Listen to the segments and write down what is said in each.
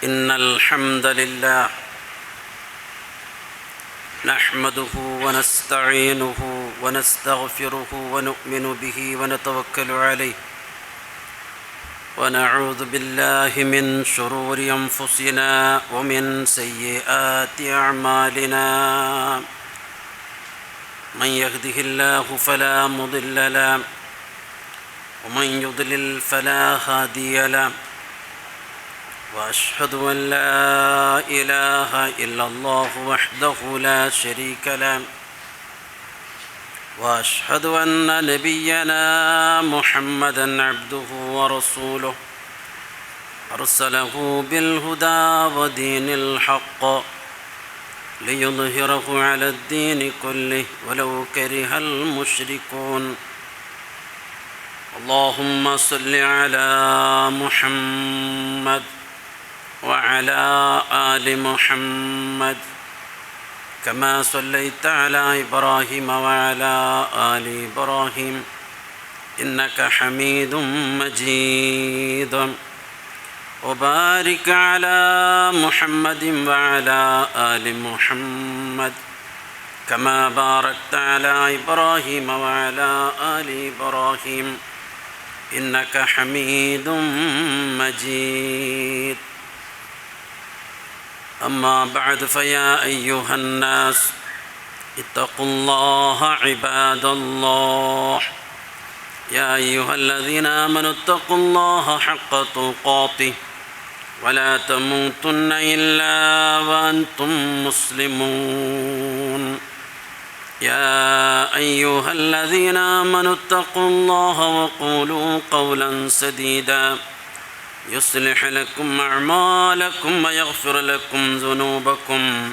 إن الحمد لله نحمده ونستعينه ونستغفره ونؤمن به ونتوكل عليه ونعوذ بالله من شرور أنفسنا ومن سيئات أعمالنا من يهده الله فلا مضل له ومن يضلل فلا هادي له وأشهد أن لا إله إلا الله وحده لا شريك له وأشهد أن نبينا محمدا عبده ورسوله أرسله بالهدى ودين الحق ليظهره على الدين كله ولو كره المشركون اللهم صل على محمد وعلى آل محمد كما صليت على إبراهيم وعلى آل إبراهيم إنك حميد مجيد وبارك على محمد وعلى آل محمد كما باركت على إبراهيم وعلى آل إبراهيم إنك حميد مجيد أما بعد فيا أيها الناس اتقوا الله عباد الله يا أيها الذين آمنوا اتقوا الله حق تقاته ولا تموتن إلا وأنتم مسلمون يا أيها الذين آمنوا اتقوا الله وقولوا قولا سديدا يصلح لكم أعمالكم ويغفر لكم ذنوبكم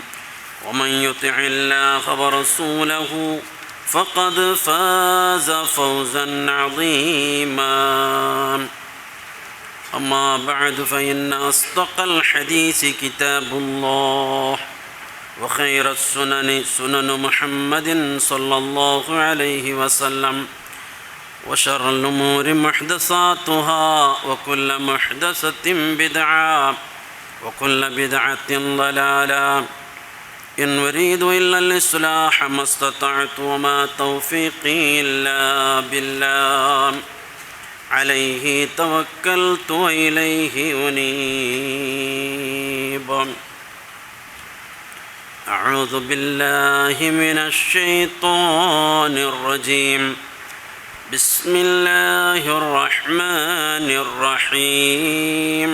ومن يطع الله ورسوله فقد فاز فوزا عظيما أما بعد فإن أصدق الحديث كتاب الله وخير السنن سنن محمد صلى الله عليه وسلم وشر الأمور محدثاتها وكل محدثة بدعة وكل بدعة ضلالة إن أريد إلا الإصلاح ما استطعت وما توفيقي إلا بالله عليه توكلت وإليه أنيب أعوذ بالله من الشيطان الرجيم بسم الله الرحمن الرحيم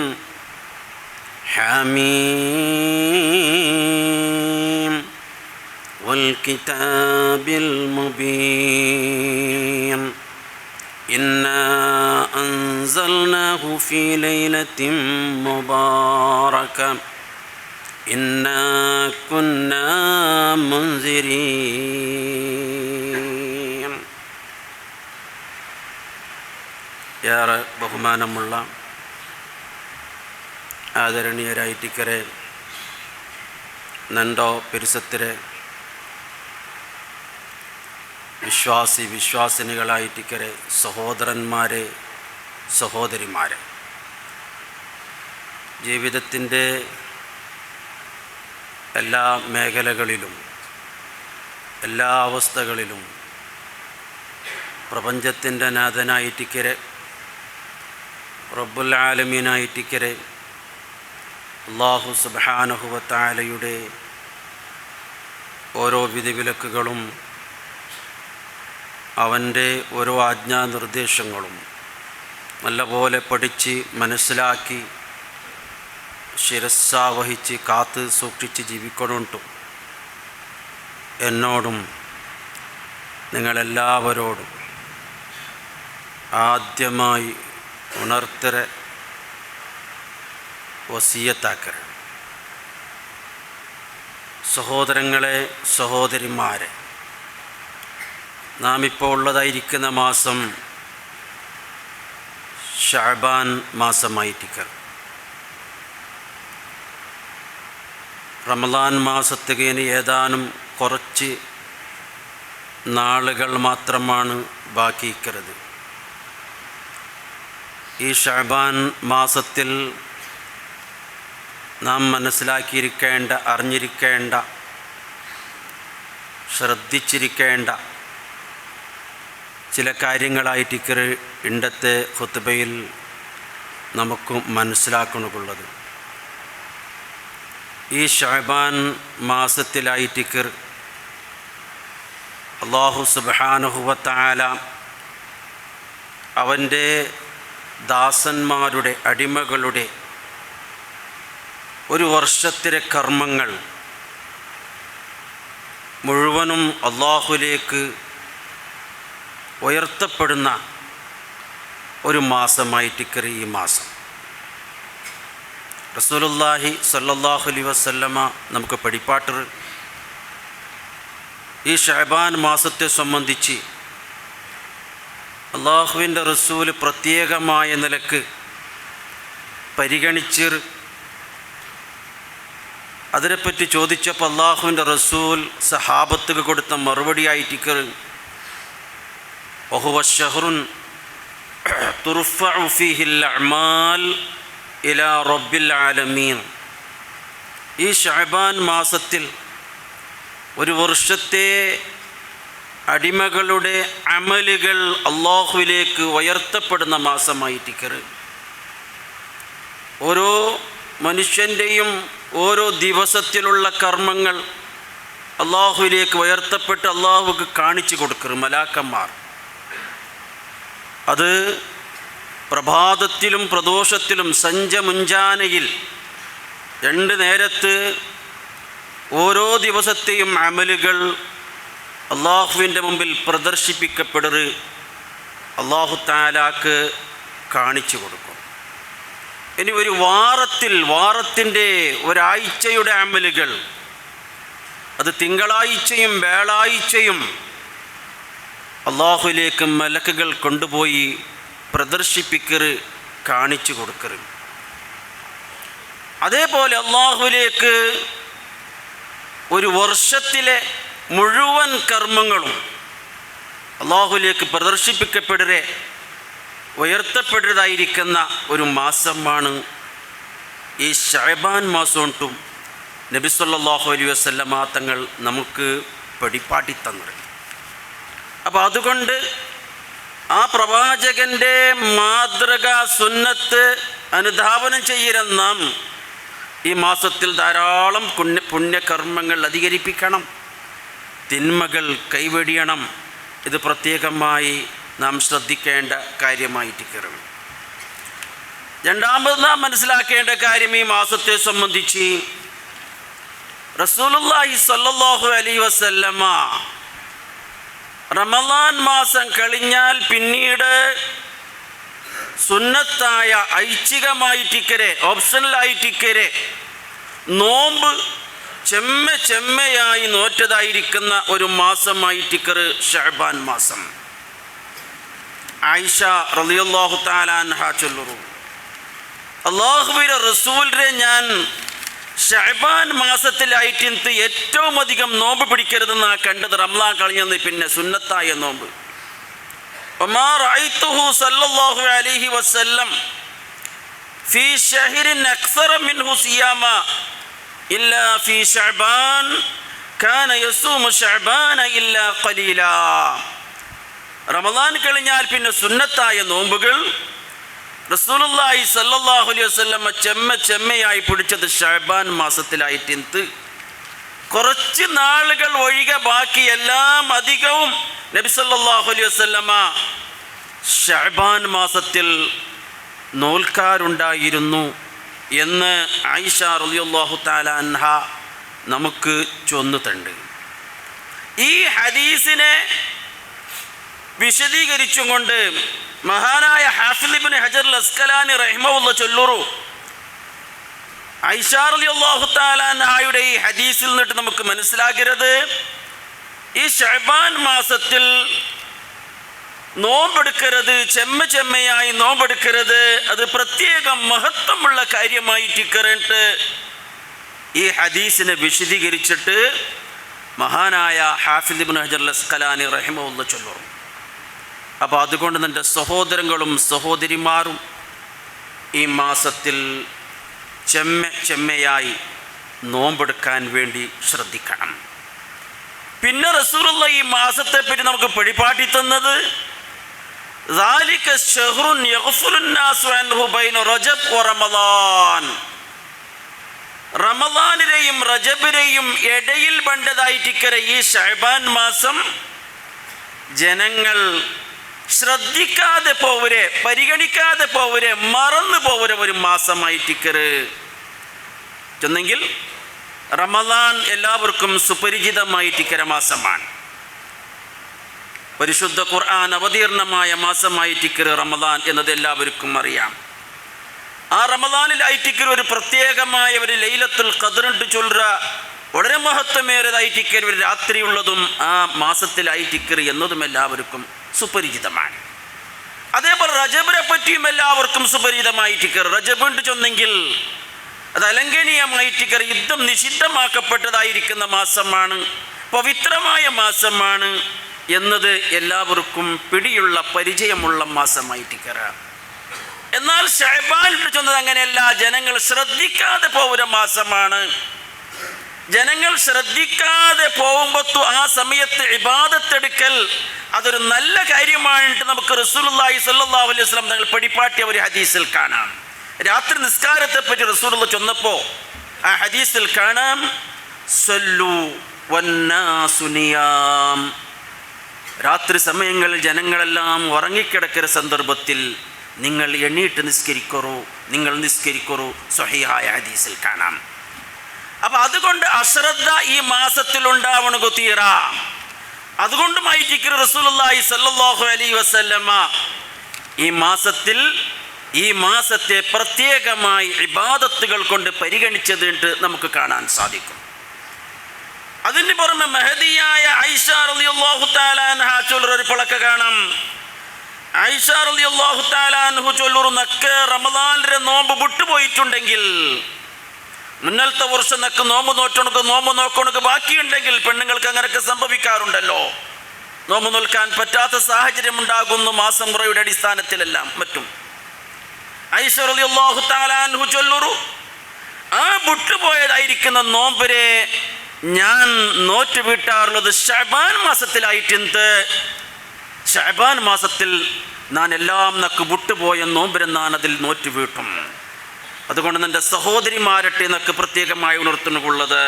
حميم والكتاب المبين إنا أنزلناه في ليلة مباركة إنا كنا منذرين ഏറെ ബഹുമാനമുള്ള ആദരണീയരായിട്ടിക്കരെ നണ്ടോ പെരുസത്തിരെ വിശ്വാസിനികളായിട്ടിക്കരെ സഹോദരന്മാരെ സഹോദരിമാരെ ജീവിതത്തിൻ്റെ എല്ലാ മേഖലകളിലും എല്ലാ അവസ്ഥകളിലും പ്രപഞ്ചത്തിൻ്റെ നാഥനായിട്ടിക്കരെ റബ്ബുൽ ആലമീനായിട്ടിക്കരെ അല്ലാഹു സുബ്ഹാനഹു വ തആലയുടെ ഓരോ വിധിവിലക്കുകളും അവൻ്റെ ഓരോ ആജ്ഞാനിർദ്ദേശങ്ങളും നല്ലപോലെ പഠിച്ച് മനസ്സിലാക്കി ശിരസ്സാവഹിച്ച് കാത്ത് സൂക്ഷിച്ച് ജീവിക്കണോണ്ടും എന്നോടും നിങ്ങളെല്ലാവരോടും ആദ്യമായി ഉണർത്തര വസിയത്താക്കര. സഹോദരങ്ങളെ സഹോദരിമാരെ, നാം ഇപ്പോൾ ഉള്ളതായിരിക്കുന്ന മാസം ശഅബാൻ മാസമായിട്ടിക്കർ. റമദാൻ മാസത്തേക്ക് ഏതാനും കുറച്ച് നാളുകൾ മാത്രമാണ് ബാക്കിയിരിക്കുന്നത്. ഈ ശഅബാൻ മാസത്തിൽ നാം മനസ്സിലാക്കിയിരിക്കേണ്ട, അറിഞ്ഞിരിക്കേണ്ട, ശ്രദ്ധിച്ചിരിക്കേണ്ട ചില കാര്യങ്ങളായിട്ട് ഇണ്ടത്തെ ഖുത്ബയിൽ നമുക്ക് മനസ്സിലാക്കണുള്ളത്. ഈ ശഅബാൻ മാസത്തിലായിട്ട് അല്ലാഹു സുബ്ഹാനഹു വ തആല അവൻ്റെ ദാസന്മാരുടെ, അടിമകളുടെ ഒരു വർഷത്തിലെ കർമ്മങ്ങൾ മുഴുവനും അല്ലാഹുവിലേക്ക് ഉയർത്തപ്പെടുന്ന ഒരു മാസമായിട്ട് ഈ മാസം. റസൂലുള്ളാഹി സ്വല്ലല്ലാഹു അലൈഹി വസല്ലമ നമുക്ക് പഠിപ്പാട്ട് ഈ ശഅബാൻ മാസത്തെ സംബന്ധിച്ച് അല്ലാഹുവിൻ്റെ റസൂല് പ്രത്യേകമായ നിലക്ക് പരിഗണിച്ച് അതിനെപ്പറ്റി ചോദിച്ചപ്പോൾ അല്ലാഹുവിൻ്റെ റസൂൽ സഹാബത്തുക്ക് കൊടുത്ത മറുപടിയായിട്ട് വഹുവ ശഹ്റുൻ തുർഫഉ ഫീഹിൽ അഅ്മാൽ ഇലാ റബ്ബിൽ ആലമീൻ. ഈ ശഅബാൻ മാസത്തിൽ ഒരു വർഷത്തെ അടിമകളുടെ അമലുകൾ അല്ലാഹുവിലേക്ക് ഉയർത്തപ്പെടുന്ന മാസമായിട്ട് ഓരോ മനുഷ്യൻ്റെയും ഓരോ ദിവസത്തിലുള്ള കർമ്മങ്ങൾ അല്ലാഹുവിലേക്ക് ഉയർത്തപ്പെട്ട് അല്ലാഹുവിക്ക് കാണിച്ചു കൊടുക്കും മലാക്കന്മാർ. അത് പ്രഭാതത്തിലും പ്രദോഷത്തിലും മുഞ്ചാനയിൽ 2 നേരത്ത് ഓരോ ദിവസത്തെയും അമലുകൾ അല്ലാഹുവിൻ്റെ മുമ്പിൽ പ്രദർശിപ്പിക്കപ്പെടുക അല്ലാഹു തആലാക്ക് കാണിച്ചു കൊടുക്കും. ഇനി ഒരു വാരത്തിൻ്റെ ഒരാഴ്ചയുടെ അമലുകൾ, അത് തിങ്കളാഴ്ചയും വ്യാഴാഴ്ചയും അല്ലാഹുവിലേക്ക് മലക്കുകൾ കൊണ്ടുപോയി പ്രദർശിപ്പിക്കറ്, കാണിച്ചു കൊടുക്കറ്. അതേപോലെ അല്ലാഹുവിലേക്ക് ഒരു വർഷത്തിലെ മുഴുവൻ കർമ്മങ്ങളും അല്ലാഹുവിലേക്ക് പ്രദർശിപ്പിക്കപ്പെടുക, ഉയർത്തപ്പെടുന്നതായിരിക്കുന്ന ഒരു മാസമാണ് ഈ ശഅബാൻ മാസോണ്ടും നബി സല്ലല്ലാഹു അലൈഹി വസല്ലമ തങ്ങൾ നമുക്ക് പഠിപ്പാട്ടി തന്നത്. അപ്പോൾ അതുകൊണ്ട് ആ പ്രവാചകൻ്റെ മാതൃക സുന്നത്ത് അനുധാവനം ചെയ്യുന്ന നാം ഈ മാസത്തിൽ ധാരാളം പുണ്യകർമ്മങ്ങൾ അധികരിപ്പിക്കണം, തിന്മകൾ കൈവെടിയണം. ഇത് പ്രത്യേകമായി നാം ശ്രദ്ധിക്കേണ്ട കാര്യമായിട്ട് കയറണം. രണ്ടാമത് നാം മനസ്സിലാക്കേണ്ട കാര്യം, ഈ മാസത്തെ സംബന്ധിച്ച് റസൂലുള്ളാഹി സ്വല്ലല്ലാഹു അലൈഹി വസല്ലമ റമളാൻ മാസം കഴിഞ്ഞാൽ പിന്നീട് സുന്നത്തായ ഐച്ഛികമായിട്ടിക്കരെ, ഓപ്ഷണലായിട്ടിക്കരെ നോമ്പ് ചെമ്മയായി നോറ്റതായിരിക്കുന്ന ഒരു മാസമായിട്ടിക്കറ് ശഅബാൻ മാസം. ആയിഷ റളിയല്ലാഹു തആല അൻഹ ചൊല്ലുന്നു, അല്ലാഹുവിൻ്റെ റസൂലിനെ ഞാൻ ശഅബാൻ മാസത്തിലായിട്ട് ഏറ്റവും അധികം നോമ്പ് പിടിക്കരുതെന്നാണ് കണ്ടത്. റമളാൻ കഴിഞ്ഞെന്ന് പിന്നെ സുന്നത്തായ നോമ്പ്. വമാ റഅയ്തുഹു സല്ലല്ലാഹു അലൈഹി വസല്ലം ഫീ ശഹ്റിൻ അക്സറ മിൻഹു സിയാമ ഇല്ലാ ഫീ ശഅബാൻ കാന യസൂമു ശഅബാന ഇല്ലാ ഖലീലാ. റമളാൻ കഴിഞ്ഞാൽ പിന്നെ സുന്നത്തായ നോമ്പുകൾ റസൂലുള്ളാഹി സ്വല്ലല്ലാഹു അലൈഹി വസല്ലം ചെമ്മയായി പിടിച്ചത് ശഅബാൻ മാസത്തിലായിട്ട്. കുറച്ച് നാളുകൾ ഒഴികെ ബാക്കി എല്ലാം അധികവും നബി സല്ലല്ലാഹു അലൈഹി വസല്ലമ ശഅബാൻ മാസത്തിൽ നോൽക്കാറുണ്ടായിരുന്നു എന്ന് ആയിഷ റളിയല്ലാഹു തആല അൻഹ നമുക്ക് ചൊന്നുണ്ട്. ഈ ഹദീസിനെ വിശദീകരിച്ചുകൊണ്ട് മഹാനായ ഹാഫിദ് ഇബ്നു ഹജർ അസ്ഖലാനി റഹിമഹുല്ലാഹ് ചൊല്ലുറു, ആയിഷ റളിയല്ലാഹു തആല അൻഹയുടെ ഈ ഹദീസിൽ നിന്നിട്ട് നമുക്ക് മനസ്സിലാகிறது, ഈ ശഅബാൻ മാസത്തിൽ നോമ്പെടുക്കരുത്, ചെമ്മയായി നോമ്പെടുക്കരുത്, അത് പ്രത്യേകം മഹത്വമുള്ള കാര്യമായിട്ട് കണ്ടിട്ട് ഈ ഹദീസിനെ വിശദീകരിച്ചിട്ട് മഹാനായ ഹാഫിദ് ഇബ്നു ഹജർ അസ്ഖലാനി റഹിമഹുല്ലാഹ് ചൊല്ലുറു. അപ്പോൾ അതുകൊണ്ട് എൻ്റെ സഹോദരങ്ങളും സഹോദരിമാരും ഈ മാസത്തിൽ ചെമ്മയായി നോമ്പെടുക്കാൻ വേണ്ടി ശ്രദ്ധിക്കണം. പിന്നെ റസൂലുള്ള ഈ മാസത്തെപ്പറ്റി നമുക്ക് പരിപാടി തന്നത് ذَلِكَ شَهْرٌ يَغْفُلُ النَّاسُ عَنْهُ بَيْنَ رَجَبْ وَرَمَضَانٍ. റമദാനിലെയും റജബിലെയും ഇടയിൽ പണ്ടതായിട്ടിക്കര ഈ ശഅബാൻ മാസം ജനങ്ങൾ ശ്രദ്ധിക്കാതെ പോവരെ, പരിഗണിക്കാതെ പോവരെ, മറന്നു പോവരെ ഒരു മാസമായിട്ടിക്കര് ചെന്നെങ്കിൽ റമദാൻ എല്ലാവർക്കും സുപരിചിതമായിട്ടിക്കര മാസമാണ്. പരിശുദ്ധ ഖുർആൻ അവതീർണമായ മാസമായിട്ടിക്കര് റമദാൻ എന്നത് എല്ലാവർക്കും അറിയാം. ആ റമദാനിൽ ആയിട്ടിക്കർ ഒരു പ്രത്യേകമായ ഒരു ലൈലത്തുൽ ഖദ്റിട്ട് ചൊല്ലുക വളരെ മഹത്വമേറിയതായിട്ടിക്കർ ഒരു രാത്രിയുള്ളതും ആ മാസത്തിലായിട്ടിക്കർ എന്നതും എല്ലാവർക്കും സുപരിചിതമാണ്. അതേപോലെ റജബിനെ പറ്റിയും എല്ലാവർക്കും സുപരിചിതമായിട്ടിക്കർ. റജബ് ഉണ്ട് ചൊന്നെങ്കിൽ അത് അലംഘനീയമായിട്ടിക്കർ യുദ്ധം നിഷിദ്ധമാക്കപ്പെട്ടതായിരിക്കുന്ന മാസമാണ്, പവിത്രമായ മാസമാണ് എന്നത് എല്ലാവർക്കും പിടിയുള്ള പരിചയമുള്ള മാസമായിട്ടിക്കർ. എന്നാൽ ശഅബാൻ ചെന്നത് അങ്ങനെയല്ല. ജനങ്ങൾ ശ്രദ്ധിക്കാതെ പോകുന്ന മാസമാണ്. ജനങ്ങൾ ശ്രദ്ധിക്കാതെ പോകുമ്പോൾ ആ സമയത്ത് ഇബാദത്തെടുക്കൽ അതൊരു നല്ല കാര്യമായിട്ട് നമുക്ക് റസൂലുള്ളാഹി സ്വല്ലല്ലാഹു അലൈഹി വസല്ലം തങ്ങൾ പഠിപ്പാട്ടിയ ഒരു ഹദീസിൽ കാണാം. രാത്രി നിസ്കാരത്തെ പറ്റി റസൂലുള്ള ചൊന്നപ്പോൾ ആ ഹദീസിൽ കാണാം, സല്ലു വന്നാസു നിയാം. രാത്രി സമയങ്ങളിൽ ജനങ്ങളെല്ലാം ഉറങ്ങിക്കിടക്കുന്ന സന്ദർഭത്തിൽ നിങ്ങൾ എണ്ണീട്ട് നിങ്ങൾ നിസ്കരിക്കറൂ സ്വഹീഹായ ഹദീസിൽ കാണാം. അപ്പം അതുകൊണ്ട് അശ്രദ്ധ ഈ മാസത്തിലുണ്ടാവണ ഗുതീറ. അതുകൊണ്ടുമായിട്ട് റസൂലുള്ളാഹി സ്വല്ലല്ലാഹു അലൈഹി വസല്ലമ ഈ മാസത്തെ പ്രത്യേകമായി ഇബാദത്തുകൾ കൊണ്ട് പരിഗണിച്ചത് നമുക്ക് കാണാൻ സാധിക്കും. അതിന് പുറമെ മഹദിയായ ആയിഷ റളിയല്ലാഹു തആല അൻഹ ചൊല്ലൊരു പളക്ക കാണാം. ആയിഷ റളിയല്ലാഹു തആല അൻഹു ചൊല്ലുന്നക്ക് റമദാനിലെ നോമ്പ് വിട്ടുപോയിട്ടുണ്ടെങ്കിൽ, മുന്നലത്തെ വർഷം നക്ക് നോമ്പ് നോക്കണക്ക് ബാക്കിയുണ്ടെങ്കിൽ, പെണ്ണുങ്ങൾക്ക് അങ്ങനെയൊക്കെ സംഭവിക്കാറുണ്ടല്ലോ, നോമ്പ് നോൽക്കാൻ പറ്റാത്ത സാഹചര്യം ഉണ്ടാകുന്നു മാസം മുറയുടെ അടിസ്ഥാനത്തിലെല്ലാം മറ്റും. ആയിഷ റളിയല്ലാഹു തആല അൻഹു ചൊല്ലുറു, ആ വിട്ടുപോയതായിരിക്കുന്ന നോമ്പിനെ ഞാൻ നോറ്റ് വീട്ടാറുള്ളത് ശഅബാൻ മാസത്തിലായിട്ടുണ്ട്. ശഅബാൻ മാസത്തിൽ ഞാൻ എല്ലാം നക്ക് വിട്ടുപോയ നോമ്പിനെ ഞാൻ അതിൽ നോറ്റ് വീട്ടും. അതുകൊണ്ട് എൻ്റെ സഹോദരിമാരട്ടെ എന്നൊക്കെ പ്രത്യേകമായി ഉണർത്തുന്നുള്ളത്,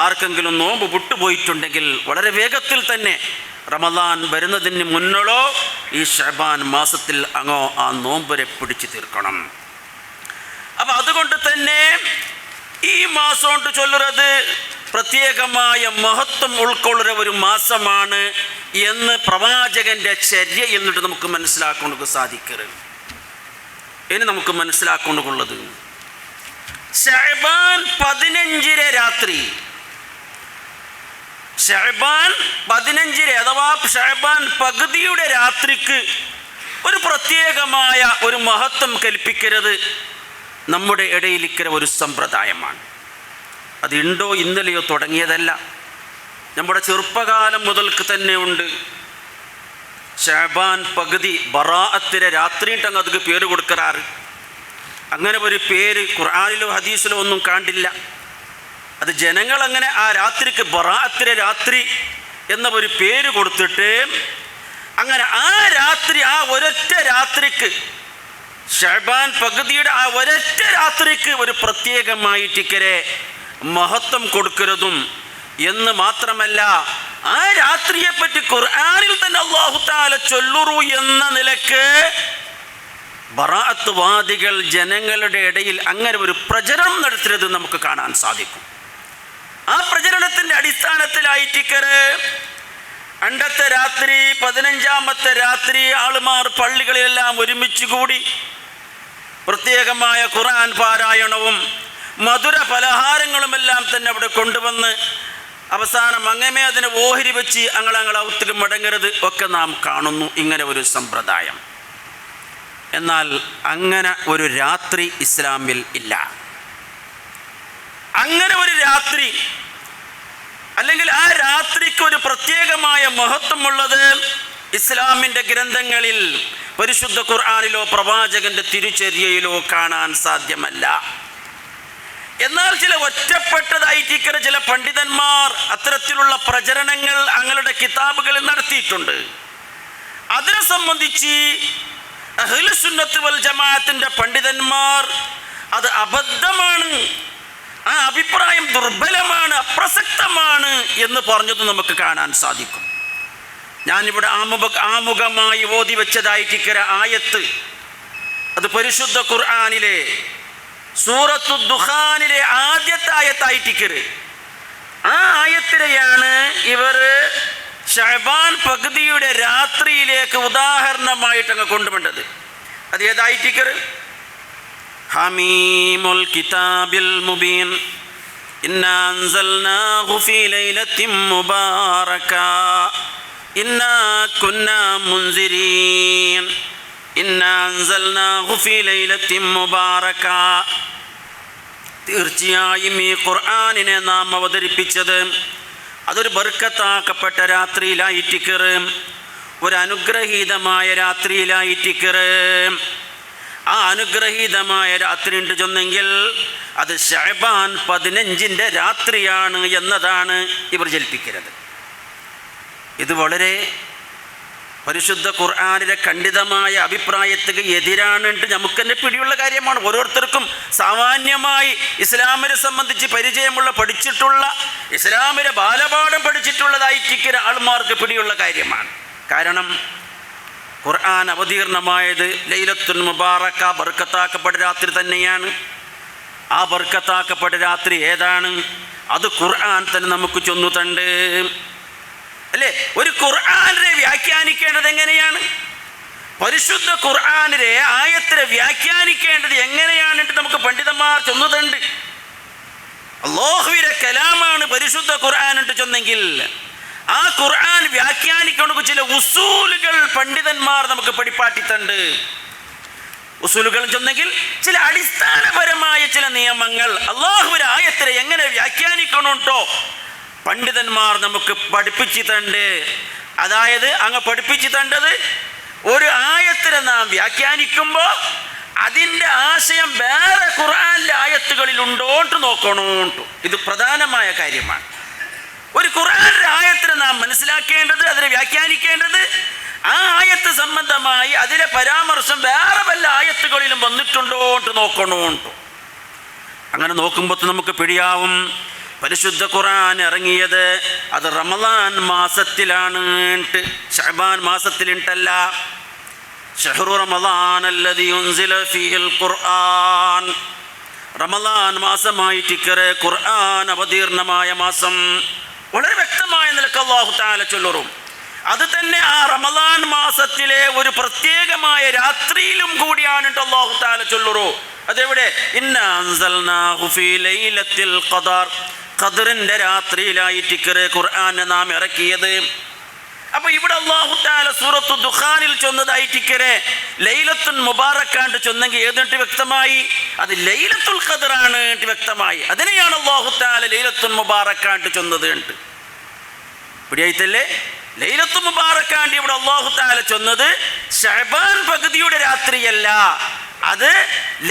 ആർക്കെങ്കിലും നോമ്പ് വിട്ടുപോയിട്ടുണ്ടെങ്കിൽ വളരെ വേഗത്തിൽ തന്നെ റമദാൻ വരുന്നതിന് മുന്നോളോ ഈ ശഅബാൻ മാസത്തിൽ അങ്ങോ ആ നോമ്പിനെ പിടിച്ചു തീർക്കണം. അപ്പം അതുകൊണ്ട് തന്നെ ഈ മാസം കൊണ്ട് ചൊല്ലുന്നത് പ്രത്യേകമായ മഹത്വം ഉൾക്കൊള്ളുന്ന ഒരു മാസമാണ് എന്ന് പ്രവാചകന്റെ ചര്യ എന്നിട്ട് നമുക്ക് മനസ്സിലാക്കൊണ്ട് സാധിക്കരുത്. ഇനി നമുക്ക് മനസ്സിലാക്കൊണ്ടുള്ളത് ശഅബാൻ 15 രാത്രി, ശഅബാൻ 15 അഥവാ ശഅബാൻ പകുതിയുടെ രാത്രിക്ക് ഒരു പ്രത്യേകമായ ഒരു മഹത്വം കൽപ്പിക്കരുത് നമ്മുടെ ഇടയിലിക്കര ഒരു സമ്പ്രദായമാണ്. അത് ഉണ്ടോ ഇന്നലെയോ തുടങ്ങിയതല്ല, നമ്മുടെ ചെറുപ്പകാലം മുതൽക്ക് തന്നെ ഉണ്ട്. ശഅബാൻ പകുതി ബറാഅത്തിലെ രാത്രിയിട്ടങ്ങ് അതിക്ക് പേര് കൊടുക്കാറ്. അങ്ങനെ ഒരു പേര് ഖുർആനിലോ ഹദീസിലോ ഒന്നും കണ്ടില്ല. അത് ജനങ്ങളങ്ങനെ ആ രാത്രിക്ക് ബറാഅത്തിലെ രാത്രി എന്ന ഒരു പേര് കൊടുത്തിട്ട് അങ്ങനെ ആ രാത്രി, ആ ഒരൊറ്റ രാത്രിക്ക്, ശഅബാൻ പകുതിയുടെ ആ ഒരൊറ്റ രാത്രിക്ക് ഒരു പ്രത്യേകമായിട്ടിക്കരെ മഹത്വം കൊടുക്കരുതും എന്ന് മാത്രമല്ല, ആ രാത്രിയെപ്പറ്റി ഖുർആനിൽ തന്നെ അല്ലാഹു തആല ചൊല്ലുറു എന്ന നിലക്ക് ബറാഅത്ത് വാദികൾ ജനങ്ങളുടെ ഇടയിൽ അങ്ങനെ ഒരു പ്രചരണം നടത്തുന്നത് നമുക്ക് കാണാൻ സാധിക്കും. ആ പ്രചരണത്തിൻ്റെ അടിസ്ഥാനത്തിലായിട്ടിക്കര് അണ്ടത്തെ രാത്രി 15-ാമത്തെ രാത്രി ആളുമാർ പള്ളികളിലെല്ലാം ഒരുമിച്ച് കൂടി പ്രത്യേകമായ ഖുർആൻ പാരായണവും മധുര പലഹാരങ്ങളുമെല്ലാം തന്നെ അവിടെ കൊണ്ടുവന്ന് അവസാനം അങ്ങമേ അതിനെ ഓഹരി വെച്ച് അങ്ങളൗത്തിക്ക് മടങ്ങരുത് ഒക്കെ നാം കാണുന്നു. ഇങ്ങനെ ഒരു സമ്പ്രദായം. എന്നാൽ അങ്ങനെ ഒരു രാത്രി ഇസ്ലാമിൽ ഇല്ല. അങ്ങനെ ഒരു രാത്രി അല്ലെങ്കിൽ ആ രാത്രിക്ക് ഒരു പ്രത്യേകമായ മഹത്വമുള്ളത് ഇസ്ലാമിൻ്റെ ഗ്രന്ഥങ്ങളിൽ പരിശുദ്ധ ഖുർആനിലോ പ്രവാചകന്റെ തിരുചര്യയിലോ കാണാൻ സാധ്യമല്ല. എന്നാൽ ചില ഒറ്റപ്പെട്ടതായിട്ട് ചില പണ്ഡിതന്മാർ അത്തരത്തിലുള്ള പ്രചരണങ്ങൾ അങ്ങയുടെ കിതാബുകളിൽ നടത്തിയിട്ടുണ്ട്. അതിനെ സംബന്ധിച്ച് അഹ്ലു സുന്നത്ത് വൽ ജമാഅത്തിന്റെ പണ്ഡിതന്മാർ അത് അബദ്ധമാണ്, ആ അഭിപ്രായം ദുർബലമാണ്, അപ്രസക്തമാണ് എന്ന് പറഞ്ഞത് നമുക്ക് കാണാൻ സാധിക്കും. ഞാനിവിടെ ആമുഖമായി ഓതി വെച്ചതായിട്ട് ആയത്ത്, അത് പരിശുദ്ധ ഖുർആനിലെ സൂറത്തു ദുഖാനിലെ ആദ്യത്തെ ആയത്തായിട്ട് ആ ആയത്തിനെയാണ് ഇവർ ശഅബാൻ പകുതിയുടെ രാത്രിയിലേക്ക് ഉദാഹരണമായിട്ട് അങ്ങ് കൊണ്ടുവന്നത്. അത് ഏതായിട്ട്? ഹമീമുൽ കിതാബിൽ മുബീൻ ഇന്നാ അൻസൽനാഹു ഫീ ലൈലത്തിൻ മുബാറക ഇന്നാ കുന്നാ മുൻസിരീൻ ഇന്നാ അൻസൽനാഹു ഫീ ലൈലത്തിൻ മുബാറക. തീർച്ചയായും ഈ ഖുർആനിനെ നാം അവതരിപ്പിച്ചത് അതൊരു ബർക്കത്താക്കപ്പെട്ട രാത്രിയിലായിട്ട്, ഒരു അനുഗ്രഹീതമായ രാത്രിയിലായിട്ട്. ആ അനുഗ്രഹീതമായ രാത്രി ഉണ്ട് ചൊന്നെങ്കിൽ അത് ശഅബാൻ 15 രാത്രിയാണ് എന്നതാണ് ഇവർ ജൽപ്പിക്കുന്നത്. ഇത് വളരെ പരിശുദ്ധ ഖുർആനിലെ ഖണ്ഡിതമായ അഭിപ്രായത്തിന് എതിരാണ്. നമുക്ക് തന്നെ പിടിയുള്ള കാര്യമാണ്. ഓരോരുത്തർക്കും സാമാന്യമായി ഇസ്ലാമിനെ സംബന്ധിച്ച് പരിചയമുള്ള, പഠിച്ചിട്ടുള്ള, ഇസ്ലാമിലെ ബാലപാഠം പഠിച്ചിട്ടുള്ളതായിട്ട് ആൾമാർക്ക് പിടിയുള്ള കാര്യമാണ്. കാരണം ഖുർആൻ അവതീർണമായത് ലൈലത്തുൽ മുബാറക, ബർക്കത്താക്കപ്പെട്ട രാത്രി തന്നെയാണ്. ആ ബർക്കത്താക്കപ്പെട്ട രാത്രി ഏതാണ്? അത് ഖുർആൻ തന്നെ നമുക്ക് ചൊന്നുതണ്ട് അല്ലേ? ഒരു ഖുർആനിനെ വ്യാഖ്യാനിക്കേണ്ടത് എങ്ങനെയാണ്? പരിശുദ്ധ ഖുർആനിലെ ആയത്തിനെ വ്യാഖ്യാനിക്കേണ്ടത് എങ്ങനെയാണെന്ന് നമുക്ക് പണ്ഡിതന്മാർ ചൊന്നുതണ്ട്. അല്ലാഹുവിന്റെ കലാമാണ് പരിശുദ്ധ ഖുർആൻ എന്ന് ചൊന്നെങ്കിൽ ആ ഖുർആൻ വ്യാഖ്യാനിക്കുന്ന ചില ഉസൂലുകൾ പണ്ഡിതന്മാർ നമുക്ക് പഠിപ്പാട്ടിത്തണ്ട്. ഉസൂലുകൾ ചൊന്നെങ്കിൽ ചില അടിസ്ഥാനപരമായ ചില നിയമങ്ങൾ അല്ലാഹുവിന്റെ ആയത്തിനെ എങ്ങനെ വ്യാഖ്യാനിക്കണോട്ടോ പണ്ഡിതന്മാർ നമുക്ക് പഠിപ്പിച്ചു തണ്ട്. അതായത് അങ്ങ് പഠിപ്പിച്ചു തണ്ടത് ഒരു ആയത്തിനെ നാം വ്യാഖ്യാനിക്കുമ്പോൾ അതിൻ്റെ ആശയം വേറെ ഖുർആനിലെ ആയത്തുകളിൽ ഉണ്ടോട്ട് നോക്കണോട്ടോ. ഇത് പ്രധാനമായ കാര്യമാണ്. ഒരു ഖുർആനിലെ ആയത്തിനെ നാം മനസ്സിലാക്കേണ്ടത്, അതിനെ വ്യാഖ്യാനിക്കേണ്ടത് ആ ആയത്ത് സംബന്ധമായി അതിലെ പരാമർശം വേറെ വല്ല ആയത്തുകളിലും വന്നിട്ടുണ്ടോട്ട് നോക്കണോട്ടോ. അങ്ങനെ നോക്കുമ്പോൾ നമുക്ക് പിടിയാവും പരിശുദ്ധ ഖുർആൻ ഇറങ്ങിയത് അത് റമളാൻ മാസത്തിലാണ്, ശഅബാൻ മാസത്തിലുണ്ടല്ല. ഷഹ്റു റമളാൻ അല്ലദീ ഉൻസില ഫീഹിൽ ഖുർആൻ. റമളാൻ മാസമായിട്ട് ഖുർആൻ അവതീർണമായ മാസം. വളരെ വ്യക്തമായ നിലക്ക് അല്ലാഹു തആല ചൊല്ലുറും. അത് തന്നെ ആ റമളാൻ മാസത്തിലെ ഒരു പ്രത്യേകമായ രാത്രിയിലും കൂടിയാണ് അല്ലാഹു തആല ചൊല്ലുറു. അതെവിടെ? ഇന്നാ അൻസൽനാഹു ഫീ ലൈലത്തിൽ ഖദർ. ഖദറിന്റെ രാത്രിയിലായിട്ട് ഖുർആനെ നാം ഇറക്കിയത്. അപ്പൊ ഇവിടെ അല്ലാഹു തആല സൂറത്തു ദുഖാനിൽ ചൊന്നതായിട്ട് ലൈലത്തുൽ മുബാറക്കാണ്ട് ചൊന്നെങ്കിൽ ഏതിട്ട് വ്യക്തമായി അത് ലൈലത്തുൽ ഖദറാണ് വ്യക്തമായി. അതിനെയാണ് അല്ലാഹു തആല ലൈലത്തുൽ മുബാറക്കാണ്ട് ചൊന്നത്. പിടിയായിട്ടല്ലേ? ലൈലത്തുൽ മുബാറക്കാണ്ട് ഇവിടെ അല്ലാഹു തആല ചൊന്നത് ശഅബാൻ പകുതിയുടെ രാത്രിയല്ല, അത്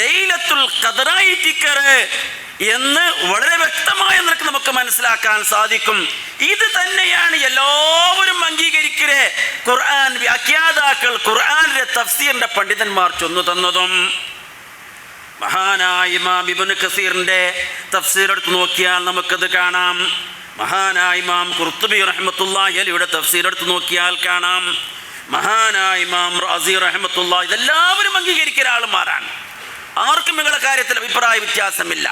ലൈലത്തുൽ ഖദറായിട്ട് എന്ന് വളരെ വ്യക്തമായ നിലക്ക് നമുക്ക് മനസ്സിലാക്കാൻ സാധിക്കും. ഇത് തന്നെയാണ് എല്ലാവരും അംഗീകരിക്കേ ഖുർആൻ വ്യാഖ്യാതാക്കൾ, ഖുർആനിലെ തഫ്സീറിന്റെ പണ്ഡിതന്മാർ ചൊന്നു തന്നതും. മഹാനായ ഇമാം ഇബ്നു കസീറിന്റെ തഫ്സീർ എടുത്ത് നോക്കിയാൽ നമുക്കത് കാണാം. മഹാനായ ഇമാം ഖുർത്തുബി റഹ്മത്തുള്ളാഹി അലൈഹിയുടെ തഫ്സീർ എടുത്ത് നോക്കിയാൽ കാണാം. മഹാനായ ഇമാം റാസി റഹ്മത്തുള്ളാഹി, ഇതെല്ലാവരും അംഗീകരിക്കുന്ന ആളുമാരാണ്. ആർക്കും നിങ്ങളുടെ കാര്യത്തിൽ അഭിപ്രായ വ്യത്യാസമില്ല.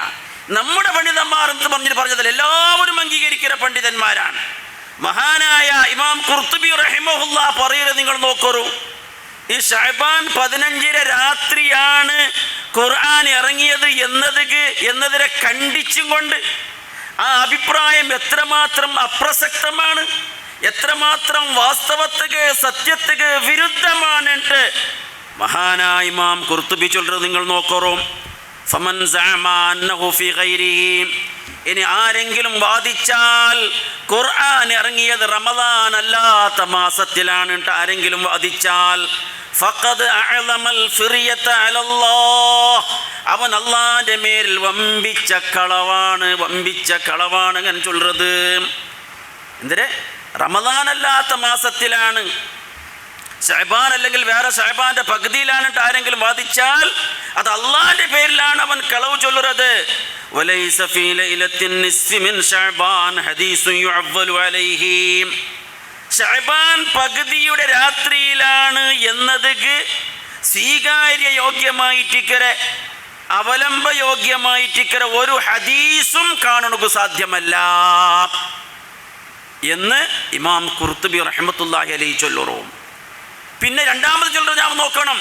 നമ്മുടെ പണ്ഡിതന്മാർ എന്ന് പറഞ്ഞതിൽ എല്ലാവരും അംഗീകരിക്കുന്ന പണ്ഡിതന്മാരാണ്. മഹാനായ ഇമാം ഖുർത്തുബി റഹിമഹുല്ലാഹ് പറയുന്നത് നിങ്ങൾ നോക്കൂ. ഈ ശഅബാൻ 15 രാത്രിയാണ് ഖുർആൻ ഇറങ്ങിയത് എന്നതിനെ ഖണ്ഡിച്ചും കൊണ്ട് ആ അഭിപ്രായം എത്രമാത്രം അപ്രസക്തമാണ്, എത്രമാത്രം വാസ്തവത്തിന് സത്യത്തിന് വിരുദ്ധമാണ് മഹാനായ ഇമാം ഖുർത്തുബി ചൊല്ലുന്നത് നിങ്ങൾ നോക്കൂ. ഫമൻ സഅമ അന്നഹു ഫീ ഗൈരിഹി, ഇനി ആരെങ്കിലും വാദിച്ചാൽ ഖുർആൻ ഇറങ്ങിയത് റമളാൻ അല്ലാത്ത മാസത്തിലാണ് ആരെങ്കിലും വാദിച്ചാൽ ഫഖദ് അഅ്ലമൽ ഫിറിയത അലല്ലാഹ്, അവൻ അല്ലാഹുവിന്റെ മേൽ വമ്പിച്ച കളവാണ് അങ്ങനെ ചൊല്ലുന്നത്. എന്തിനെ? റമദാൻ അല്ലാത്ത മാസത്തിലാണ്, ശഅബാൻ അല്ലെങ്കിൽ വേറെ ശഅബാന്റെ പകുതിയിലാണിട്ട് ആരെങ്കിലും വാദിച്ചാൽ അത് അള്ളാന്റെ പേരിലാണ് അവൻ കളവ് ചൊല്ലുന്നത്. വലൈസ ഫീ ലൈലത്തിൻ നിസ്ഫി മിൻ ശഅബാൻ ഹദീസുൻ യുഅവ്വലു അലൈഹി, ശഅബാൻ പകുതിയുടെ രാത്രിയിലാണ് എന്നത് സ്വീകാര്യ യോഗ്യമായിട്ടിക്കരെ അവലംബയോഗ്യമായിട്ടിക്കരെ ഒരു ഹദീസും കാണുക സാധ്യമല്ല എന്ന് ഇമാം ഖുർത്തുബി റഹ്മത്തുള്ളാഹി അലൈഹി ചൊല്ലുറു. പിന്നെ രണ്ടാമത് ചൊല്ലുന്നത് നാം നോക്കണം,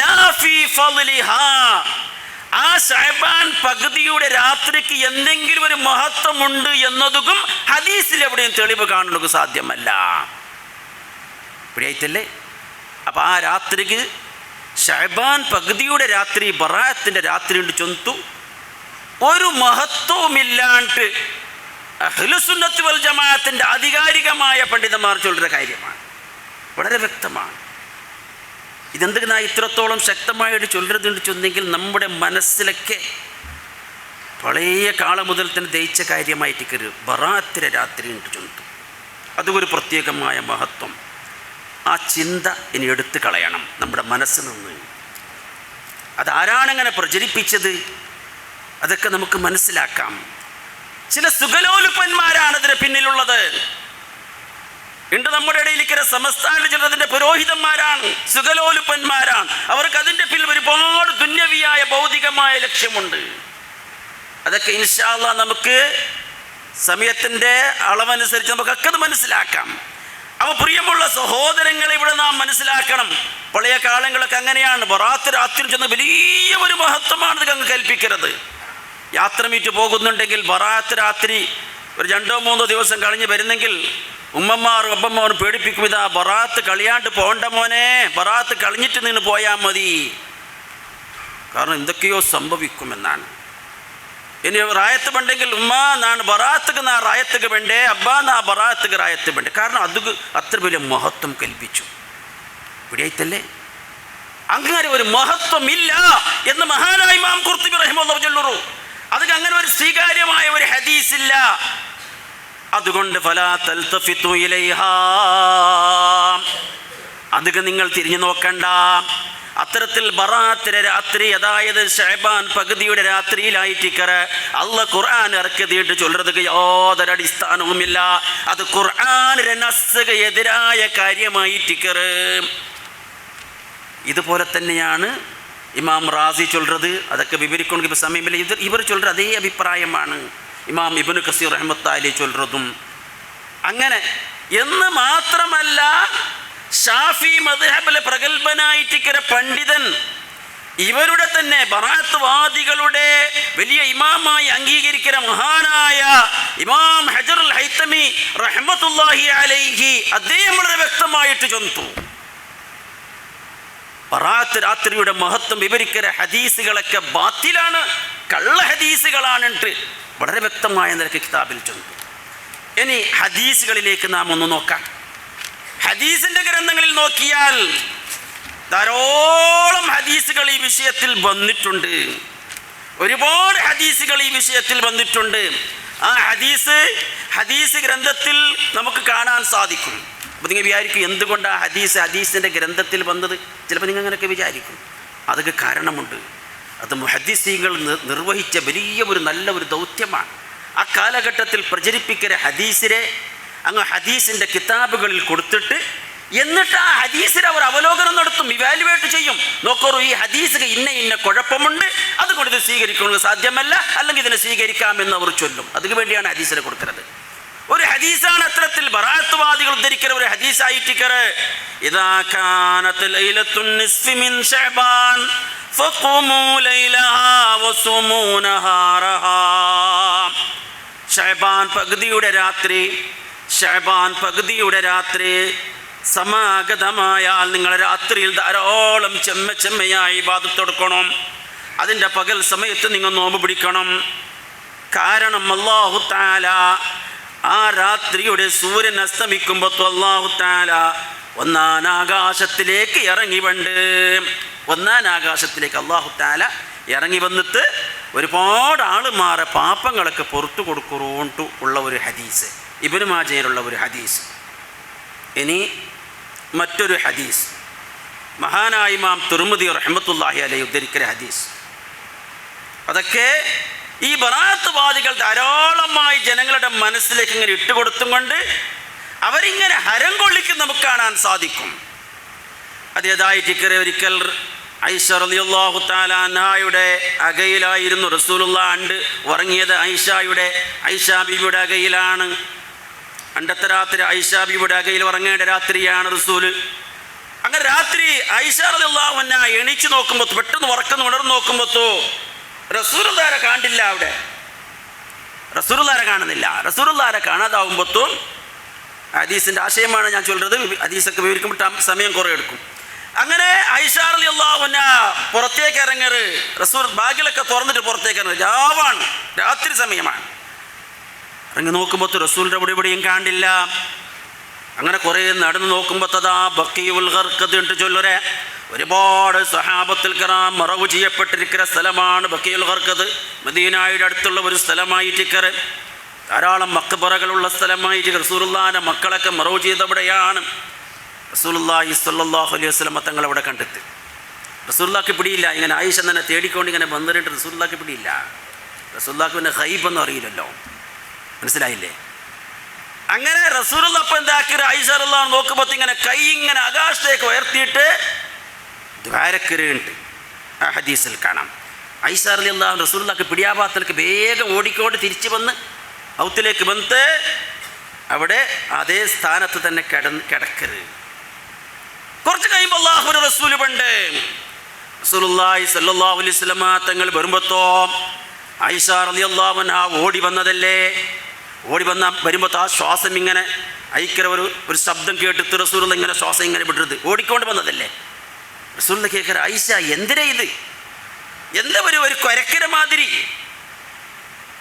ലാ ഫീ ഫളിഹാ, ആ ശഅബാൻ പകുതിയുടെ രാത്രിക്ക് എന്തെങ്കിലും ഒരു മഹത്വമുണ്ട് എന്നതും ഹദീസിൽ എവിടെയും തെളിവ് കാണുക സാധ്യമല്ല. പിടിയായിട്ടല്ലേ? അപ്പം ആ രാത്രിക്ക് ശഅബാൻ പകുതിയുടെ രാത്രി ബറാഅത്തിൻ്റെ രാത്രി കൊണ്ട് ചൊന്തു ഒരു മഹത്വവുമില്ലാണ്ട് അഹ്ലുസുന്നത്ത് വൽ ജമാഅത്തിൻ്റെ ആധികാരികമായ പണ്ഡിതന്മാർ ചൊല്ലുന്ന കാര്യമാണ്. വളരെ വ്യക്തമാണ്. ഇതെന്തിനാ ഇത്രത്തോളം ശക്തമായിട്ട് ചൊല്ലരുതുണ്ട് ചൊന്നെങ്കിൽ നമ്മുടെ മനസ്സിലൊക്കെ പഴയ കാലം മുതൽ തന്നെ ദയിച്ച കാര്യമായിട്ട് കയറി ബറാഅത്തിൻ്റെ രാത്രി ഉണ്ട് ചൊന്തു, അതൊരു പ്രത്യേകമായ മഹത്വം. ആ ചിന്ത ഇനി എടുത്തു കളയണം നമ്മുടെ മനസ്സിൽ നിന്ന്. അതാരാണങ്ങനെ പ്രചരിപ്പിച്ചത് അതൊക്കെ നമുക്ക് മനസ്സിലാക്കാം. ചില സുഖലോലുപ്പന്മാരാണ് അതിന് പിന്നിലുള്ളത്. ഉണ്ട് നമ്മുടെ ഇടയിലിരിക്കുന്ന സംസ്ഥാന ചിലതിൻ്റെ പുരോഹിതന്മാരാണ്, സുഖലോലുപ്പന്മാരാണ്. അവർക്ക് അതിൻ്റെ പിന്നിൽ ഒരുപാട് ദുന്യവിയായ ഭൗതികമായ ലക്ഷ്യമുണ്ട്. അതൊക്കെ ഇൻഷാ അല്ലാഹ് നമുക്ക് സമയത്തിൻ്റെ അളവനുസരിച്ച് നമുക്കൊക്കെ അത് മനസ്സിലാക്കാം. അപ്പോൾ പ്രിയമുള്ള സഹോദരങ്ങളെ, ഇവിടെ നാം മനസ്സിലാക്കണം, പഴയ കാലങ്ങളൊക്കെ അങ്ങനെയാണ്. ബറാത്ത് രാത്രി ചെന്ന് വലിയ ഒരു മഹത്വമാണ് ഇത് അങ്ങ് കൽപ്പിക്കരുത്. യാത്ര മീറ്റ് പോകുന്നുണ്ടെങ്കിൽ ബറാത്ത് രാത്രി ഒരു 2-3 ദിവസം കഴിഞ്ഞ് വരുന്നെങ്കിൽ ഉമ്മമാരും അപ്പന്മാരും പേടിപ്പിക്കും, ഇതാ ബറാത്ത് കളിയാണ്ട് പോകണ്ട മോനെ, ബറാത്ത് കളിഞ്ഞിട്ട് നിന്ന് പോയാൽ മതി, കാരണം എന്തൊക്കെയോ സംഭവിക്കുമെന്നാണ്. ഇനി റായത്ത് വേണ്ടെങ്കിൽ ഉമ്മ നാണ് ബറാത്തുക്ക് നാ റായത്തുക്ക് വേണ്ടേ, അബ്ബാ നാ ബറാത്തുക്ക് റായത്ത് വേണ്ടേ, കാരണം അത് അത്ര വലിയ മഹത്വം കൽപ്പിച്ചു. പിടിയായിട്ടല്ലേ? അങ്ങനെ ഒരു മഹത്വമില്ല എന്ന് മഹാനായ ഇമാം ഖുർത്തുബി റഹിമഹുല്ലാഹു ചൊല്ലുന്നു. അതൊക്കെ അങ്ങനെ ഒരു സ്വീകാര്യമായ ഒരു ഹദീസില്ല. അതുകൊണ്ട് ഫലാ തൽതഫിതു ഇലൈഹാ, അതൊക്കെ നിങ്ങൾ തിരിഞ്ഞു നോക്കണ്ട. അത്തരത്തിൽ ബറാഅത്തിൻ്റെ രാത്രി, അതായത് ശഅബാൻ പകുതിയുടെ രാത്രിയിലായിട്ടിക്കറ അള്ളാഹ് ഖുർആൻ ഇറക്കിയിട്ട് ചൊല്ലുന്നത് യാതൊരു അടിസ്ഥാനവുമില്ല. അത് ഖുർആനിലെ നസ്സുക്ക് എതിരായ കാര്യമായിട്ടിക്കറ. ഇതുപോലെ തന്നെയാണ് ഇമാം റാസി ചൊല്ലുന്നത്. അതൊക്കെ വിവരിക്കണമെങ്കിൽ ഇപ്പോൾ സമയമില്ല. ഇവർ ചൊല്ലുന്നത് അതേ അഭിപ്രായമാണ് ഇമാം ഇബ്നു കസീർ റഹ്മത്തുള്ളാഹി ചൊല്ലുന്നതും. അങ്ങനെ എന്ന് മാത്രമല്ല, ഷാഫി മദ്ഹബിലെ പ്രഗത്ഭനായിട്ടിക്കര പണ്ഡിതൻ, ഇവരുടെ തന്നെ ബറാഅത്ത് വാദികളുടെ വലിയ ഇമാമായി അംഗീകരിക്കുന്ന മഹാനായ ഇമാം ഹജറുൽ ഹൈതമി റഹ്മത്തുള്ളാഹി അലൈഹി, അദ്ദേഹം വളരെ വ്യക്തമായിട്ട് ചൊന്നു, ബറാഅത്ത് രാത്രിയുടെ മഹത്വം വിവരിക്കുന്ന ഹദീസുകളൊക്കെ ബാത്തിലാണ്, കള്ള ഹദീസുകളാണിട്ട് വളരെ വ്യക്തമായ നിലയ്ക്ക് കിതാബിൽ ചൊന്നു. ഇനി ഹദീസുകളിലേക്ക് നാം ഒന്ന് നോക്കാം. ഹദീസിൻ്റെ ഗ്രന്ഥങ്ങളിൽ നോക്കിയാൽ ധാരാളം ഹദീസുകൾ ഈ വിഷയത്തിൽ വന്നിട്ടുണ്ട്. ഒരുപാട് ഹദീസുകൾ ഈ വിഷയത്തിൽ വന്നിട്ടുണ്ട്. ആ ഹദീസ് ഗ്രന്ഥത്തിൽ നമുക്ക് കാണാൻ സാധിക്കും. അപ്പോൾ നിങ്ങൾ വിചാരിക്കും എന്തുകൊണ്ടാണ് ഹദീസിൻ്റെ ഗ്രന്ഥത്തിൽ വന്നത്? ചിലപ്പോൾ നിങ്ങൾ അങ്ങനെയൊക്കെ വിചാരിക്കും. അതൊക്കെ കാരണമുണ്ട്. അത് മുഹദ്ദിസീങ്ങൾ നിർവഹിച്ച വലിയ ഒരു നല്ല ഒരു ദൗത്യമാണ്. ആ കാലഘട്ടത്തിൽ പ്രചരിപ്പിക്കുന്ന ഹദീസിനെ അങ്ങ് ഹദീസിൻ്റെ കിതാബുകളിൽ കൊടുത്തിട്ട്, എന്നിട്ട് ആ ഹദീസിനെ അവർ അവലോകനം നടത്തും, ഇവാലുവേറ്റ് ചെയ്യും. നോക്കൂ, ഈ ഹദീസിന് ഇന്ന കുഴപ്പമുണ്ട്, അതുകൊണ്ട് ഇത് സ്വീകരിക്കുന്നത് സാധ്യമല്ല, അല്ലെങ്കിൽ ഇതിനെ സ്വീകരിക്കാമെന്ന് അവർ ചൊല്ലും. അതിനു വേണ്ടിയാണ് ഹദീസിനെ കൊടുക്കുന്നത്. ഒരു ഹദീസാണ് അത്തരത്തിൽ ബറാഅത്ത് വാദികൾ ഉദ്ധരിക്കുന്ന ഒരു ഹദീസായിട്ടിക്കറ, ഇദാ കാനത് ലൈലത്തുൻ നിസ്ഫി മിൻ ശഅബാൻ ഫഖുമൂ ലൈലഹാ വസുമൂ നഹാറഹാ. ശഅബാൻ പകുതിയുടെ രാത്രി സമാഗതമായാൽ നിങ്ങൾ രാത്രിയിൽ ധാരാളം ചെമ്മയായി ഇബാദത്ത് കൊടുക്കണം. അതിൻ്റെ പകൽ സമയത്ത് നിങ്ങൾ നോമ്പ് പിടിക്കണം. കാരണം അല്ലാഹു തആല ആ രാത്രിയുടെ സൂര്യൻ അസ്തമിക്കുമ്പോൾ അല്ലാഹു തആല ഒന്നാം ആകാശത്തിലേക്ക് ഇറങ്ങി വണ്ട്. ഒന്നാം ആകാശത്തിലേക്ക് അല്ലാഹു തആല ഇറങ്ങി വന്നിട്ട് ഒരുപാട് ആളുമാരെ പാപങ്ങളൊക്കെ പുറത്തു കൊടുക്കുറോണ്ടു ഉള്ള ഒരു ഹദീസ്, ഇബ്നു മാജയിലുള്ള ഒരു ഹദീസ്. ഇനി മറ്റൊരു ഹദീസ്, മഹാനായ ഇമാം തുർമുദി റഹ്മത്തുള്ളാഹി അലൈഹി ഉദ്ധരിക്കുന്ന ഹദീസ്. അതൊക്കെ ഈ ബറാഅത്ത് വാദികൾ ധാരാളമായി ജനങ്ങളുടെ മനസ്സിലേക്ക് ഇങ്ങനെ ഇട്ടുകൊടുത്തും കൊണ്ട് അവരിങ്ങനെ ഹരം കൊള്ളിക്കും നമുക്ക് കാണാൻ സാധിക്കും. അതേതായിട്ട് ഒരിക്കൽ ഐഷ റളിയല്ലാഹു തആല അൻഹായുടെ അകയിലായിരുന്നു റസൂലുള്ളാഹി ഉണ്ട് ഉറങ്ങിയത്. ഐഷ ബീവിയുടെ അകയിലാണ്. അണ്ടത്തെ രാത്രി ഐഷ ബീവിയുടെ അകയിൽ ഉറങ്ങേണ്ട രാത്രിയാണ് റസൂല്. അങ്ങനെ രാത്രി ഐഷ റളിയല്ലാഹു അൻഹ എണീച്ചു നോക്കുമ്പോൾ, പെട്ടെന്ന് ഉറക്കം ഉണർന്നു നോക്കുമ്പോഴത്തോ റസൂലുള്ളാഹിനെ കാണില്ല. അവിടെ റസൂലുള്ളാഹിനെ കാണുന്നില്ല. റസൂലുള്ളാഹിനെ കാണാതാവുമ്പോഴത്തും, ഹദീസിൻ്റെ ആശയമാണ് ഞാൻ ചൊല്ലുന്നത്, ഹദീസൊക്കെ വിവരിക്കുമ്പോൾ സമയം കുറേ എടുക്കും. അങ്ങനെ ഐഷ റളിയല്ലാഹു അൻഹ പുറത്തേക്ക് ഇറങ്ങറ്. റസൂൽ ബാഗിലൊക്കെ തുറന്നിട്ട് പുറത്തേക്ക് ഇറങ്ങും. രാവാണ്, രാത്രി സമയമാണ്. ഇറങ്ങി നോക്കുമ്പോൾ റസൂലിൻ്റെ ഇവിടെയും കാണില്ല. അങ്ങനെ കുറേ നടന്ന് നോക്കുമ്പോൾ തഥാ ബഖീഉൽ ഗർഖദ് എന്ന് ചൊല്ലുരെ ഒരുപാട് സ്വഹാബത്തുൽ കിറാം മറവ് ചെയ്യപ്പെട്ടിരിക്കുന്ന സ്ഥലമാണ് ബഖീഉൽ ഗർഖദ്. മദീനയുടെ അടുത്തുള്ള ഒരു സ്ഥലമായിട്ടിക്കറ്, ധാരാളം മഖ്ബറകളുള്ള സ്ഥലമായിട്ട് റസൂലുള്ളാഹിന്റെ മക്കളൊക്കെ മറവ് ചെയ്തവിടെയാണ്. റസൂലുള്ളാഹി സ്വല്ലല്ലാഹു അലൈഹി വസല്ലം തങ്ങൾ അവിടെ കണ്ടെത്തി. റസൂലുള്ളാഹിക്ക് പിടിയില്ല. ഇങ്ങനെ ആയിഷ തന്നെ തേടിക്കൊണ്ട് ഇങ്ങനെ വന്നിട്ട് റസൂലുള്ളാഹിക്ക് പിടിയില്ല. റസൂലുള്ളാഹിക്ക് പിന്നെ ഖൈബൊന്നും അറിയില്ലല്ലോ, മനസ്സിലായില്ലേ? അങ്ങനെ റസൂലുള്ളാഹി അപ്പം എന്താക്കി, ആയിഷ റളിയല്ലാഹു അൻഹ നോക്കുമ്പോൾ ഇങ്ങനെ കൈ ഇങ്ങനെ ആകാശത്തേക്ക് ഉയർത്തിയിട്ട് ദ്വാരക്കരുണ്ട്. ആ ഹദീസിൽ കാണാം. ആയിഷ റളിയല്ലാഹു അൻഹ റസൂലുള്ളാഹിക്ക് പിടിയാപാത്രക്ക് വേഗം ഓടിക്കൊണ്ട് തിരിച്ചു വന്ന് ഔത്തിലേക്ക് വന്ന് അവിടെ അതേ സ്ഥാനത്ത് തന്നെ കിടക്കരുത്. കുറച്ച് കഴിയുമ്പോൾ അല്ലാഹുവിന്റെ റസൂൽ പണ്ട് റസൂലുള്ളാഹി സ്വല്ലല്ലാഹു അലൈഹി വസല്ലം തങ്ങൾ വരുമ്പോഴത്തോ ആയിഷ റളിയല്ലാഹു അൻഹ ഓടി വന്നതല്ലേ. ഓടി വരുമ്പോൾ ആ ശ്വാസം ഇങ്ങനെ അയക്കര ഒരു ശബ്ദം കേട്ടിട്ട് റസൂലുള്ള ഇങ്ങനെ ശ്വാസം ഇങ്ങനെ വിടരുത്, ഓടിക്കൊണ്ട് വന്നതല്ലേ. റസൂലുള്ള കേൾക്കര, ആയിഷ എന്തിനാ ഇത്, എന്താ ഒരു കൊരക്കര മാതിരി,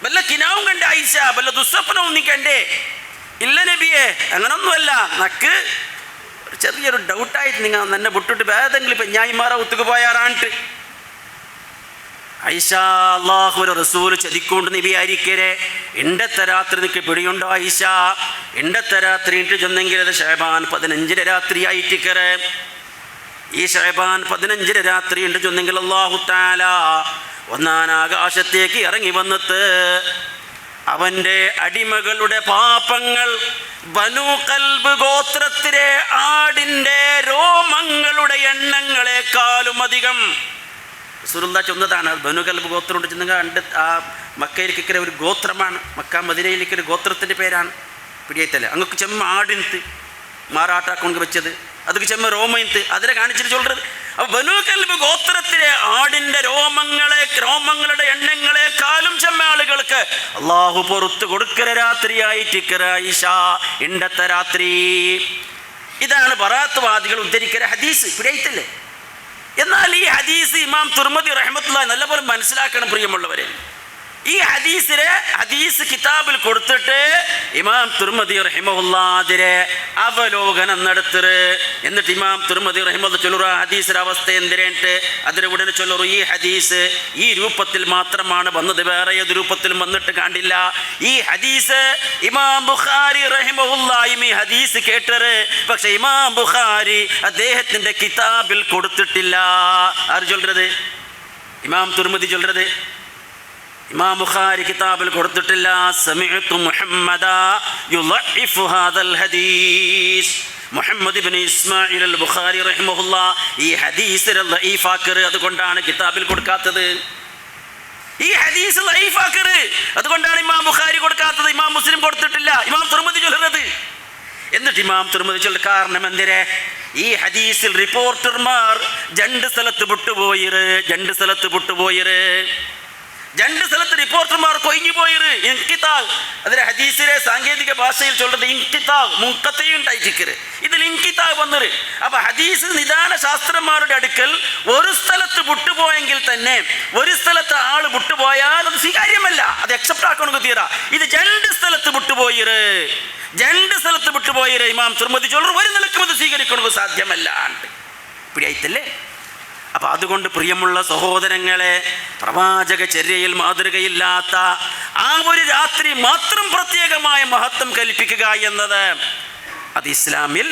വല്ല കിനാവും കണ്ടേ ആയിഷ, വല്ല ദുസ്വപ്നവും നീ കണ്ടേ? ഇല്ല നബിയെ, അങ്ങനൊന്നുമല്ല, നക്ക് ചെറിയൊരു ഡൗട്ടായിട്ട് നിങ്ങൾ എന്നെ വിട്ടിട്ട് വേദെങ്കിലും ഇപ്പം ഞായിമാറ ഒത്തുക്ക് പോയാറാണ്ട്. ഐഷ അല്ലാഹുവിന്റെ റസൂൽ ചതിക്കൊണ്ട് നബിയായിരിക്കരെ, ഇണ്ടത്തെ രാത്രി നിനക്ക് പിടിയുണ്ടോ ഐഷ? ഇണ്ടത്തെ രാത്രി ഇട്ട് ചെന്നെങ്കിൽ അത് ശഅബാൻ 15 രാത്രി ആയിട്ടിക്കരെ. ഈ ശഅബാൻ 15 രാത്രി ഉണ്ട് ചെന്നെങ്കിൽ അല്ലാഹു തആല ഒന്നാം ആകാശത്തേക്ക് ഇറങ്ങി വന്നിട്ട് അവൻ്റെ അടിമകളുടെ പാപങ്ങൾ ബനൂ കൽബ് ഗോത്രത്തിലെ ആടിൻ്റെ രോമങ്ങളുടെ എണ്ണങ്ങളെക്കാളും അധികം റസൂലുള്ളാഹി ചൊന്നതാണ്. ബനൂ കൽബ് ഗോത്രം കൊണ്ട് ചെന്നെങ്കിൽ ആ മക്കയിലേക്കിക്കര ഒരു ഗോത്രമാണ്, മക്ക മദീനയിലേക്കൊരു ഗോത്രത്തിൻ്റെ പേരാണ്. പിടിയത്തല്ലേ അങ്ങക്ക് ചെമ്മ ആടിൻത്ത് മാറാട്ടാക്കൊണ്ട് വെച്ചത്, അതൊക്കെ ചെമ്മ രോമയിൻത്ത് അതിനെ കാണിച്ചിട്ട് ചൊല്ലുന്നത്. അപ്പോൾ ബനൂ കൽബ് ഗോത്രത്തിലെ ആടിൻ്റെ രോമങ്ങളുടെ എണ്ണങ്ങളെക്കാളും ചെമ്മ ആളുകൾക്ക് അള്ളാഹു പുറത്ത് കൊടുക്കര രാത്രിയായിട്ടിക്കര ഈശ ഇണ്ടത്തെ രാത്രി. ഇതാണ് ബറാഅത്ത് വാദികൾ ഉദ്ധരിക്കര ഹദീസ്. പിടിയത്തല്ലേ? എന്നാൽ ഈ ഹദീസ് ഇമാം തുർമുദി റഹ്മത്തുള്ളാഹി നല്ലപോലെ മനസ്സിലാക്കണം പ്രിയമുള്ളവരെ. ഈ ഹദീസ് കിതാബിൽ കൊടുത്തിട്ട് ഇമാം തുർമുദി റഹിമഹുല്ലാഹ് അതിരെ അവലോകനം നടത്തറ്. എന്നിട്ട് ഇമാം തുർമുദി റഹിമഹുല്ലാഹ് ചൊല്ലുറ ഹദീസിന്റെ അവസ്ഥ എന്തിരേട്ട് അതിന് ഉടനെ ചൊല്ലുറു, ഈ ഹദീസ് ഈ രൂപത്തിൽ മാത്രമാണ് വന്നത്, വേറെ ഏത് രൂപത്തിലും വന്നിട്ട് കണ്ടില്ല. ഈ ഹദീസ് ഇമാം ബുഖാരി റഹിമഹുല്ലാഹി ഈ ഹദീസ് കേട്ടറ്, പക്ഷെ ഇമാം ബുഖാരി അദ്ദേഹത്തിന്റെ കിതാബിൽ കൊടുത്തിട്ടില്ല. ആര് ചൊല്ലുന്നത്? ഇമാം തുർമുദി ചൊല്ലുന്നത്. ഇമാം ബുഖാരി കിതാബിൽ കൊടുത്തിട്ടില്ല. സമിഅതു മുഹമ്മദ യുളഇഫു ഹാദൽ ഹദീസ്. മുഹമ്മദ് ഇബ്നു ഇസ്മായിൽ അൽ ബുഖാരി റഹിമഹുല്ലാഹ് ഈ ഹദീസിനെ ലഈഫാക്കറ്, അതുകൊണ്ടാണ് കിതാബിൽ കൊടുക്കാത്തത്. ഈ ഹദീസ് ലഈഫാക്കറ്, അതുകൊണ്ടാണ് ഇമാം ബുഖാരി കൊടുക്കാത്തത്. ഇമാം മുസ്ലിം കൊടുത്തിട്ടില്ല, ഇമാം തുർമുദി ചൊല്ലുന്നത്. എന്നിട്ട് ഇമാം തുർമുദി ചൊല്ല കാരണം എന്തിനെ? ഈ ഹദീസിൽ റിപ്പോർട്ടർമാർ രണ്ട് സ്ഥലത്ത് വിട്ടുപോയിര്. രണ്ട് സ്ഥലത്ത് റിപ്പോർട്ടർമാർ കൊഴിഞ്ഞു പോയിര്. ഇൻകിതാബ്, അതിലെ ഹദീസിലെ സാങ്കേതിക ഭാഷയിൽ ചൊല്ലുന്നത് ഇൻകിതാബ് മുൻകത്തയുണ്ടായിരിക്കരുത്. ഇതിൽ ഇൻകിതാബ് വന്നത്. അപ്പൊ ഹദീസ് നിദാന ശാസ്ത്രന്മാരുടെ അടുക്കൽ ഒരു സ്ഥലത്ത് വിട്ടുപോയെങ്കിൽ തന്നെ, ഒരു സ്ഥലത്ത് ആള് വിട്ടുപോയാൽ അത് സ്വീകാര്യമല്ല, അത് അക്സെപ്റ്റ് ആക്കണമെങ്കിൽ തീരാ. ഇത് രണ്ട് സ്ഥലത്ത് വിട്ടുപോയി. വിട്ടുപോയിര്, 2 സ്ഥലത്ത് വിട്ടുപോയിര്. ഇമാം തുർമുദി ചൊല്ലു ഒരു നിലക്കും അത് സ്വീകരിക്കുന്നത് സാധ്യമല്ല. പിടിയായിട്ടല്ലേ? അപ്പം അതുകൊണ്ട് പ്രിയമുള്ള സഹോദരങ്ങളെ, പ്രവാചക ചര്യയിൽ മാതൃകയില്ലാത്ത ആ ഒരു രാത്രി മാത്രം പ്രത്യേകമായ മഹത്വം കൽപ്പിക്കുക എന്നത് അത് ഇസ്ലാമിൽ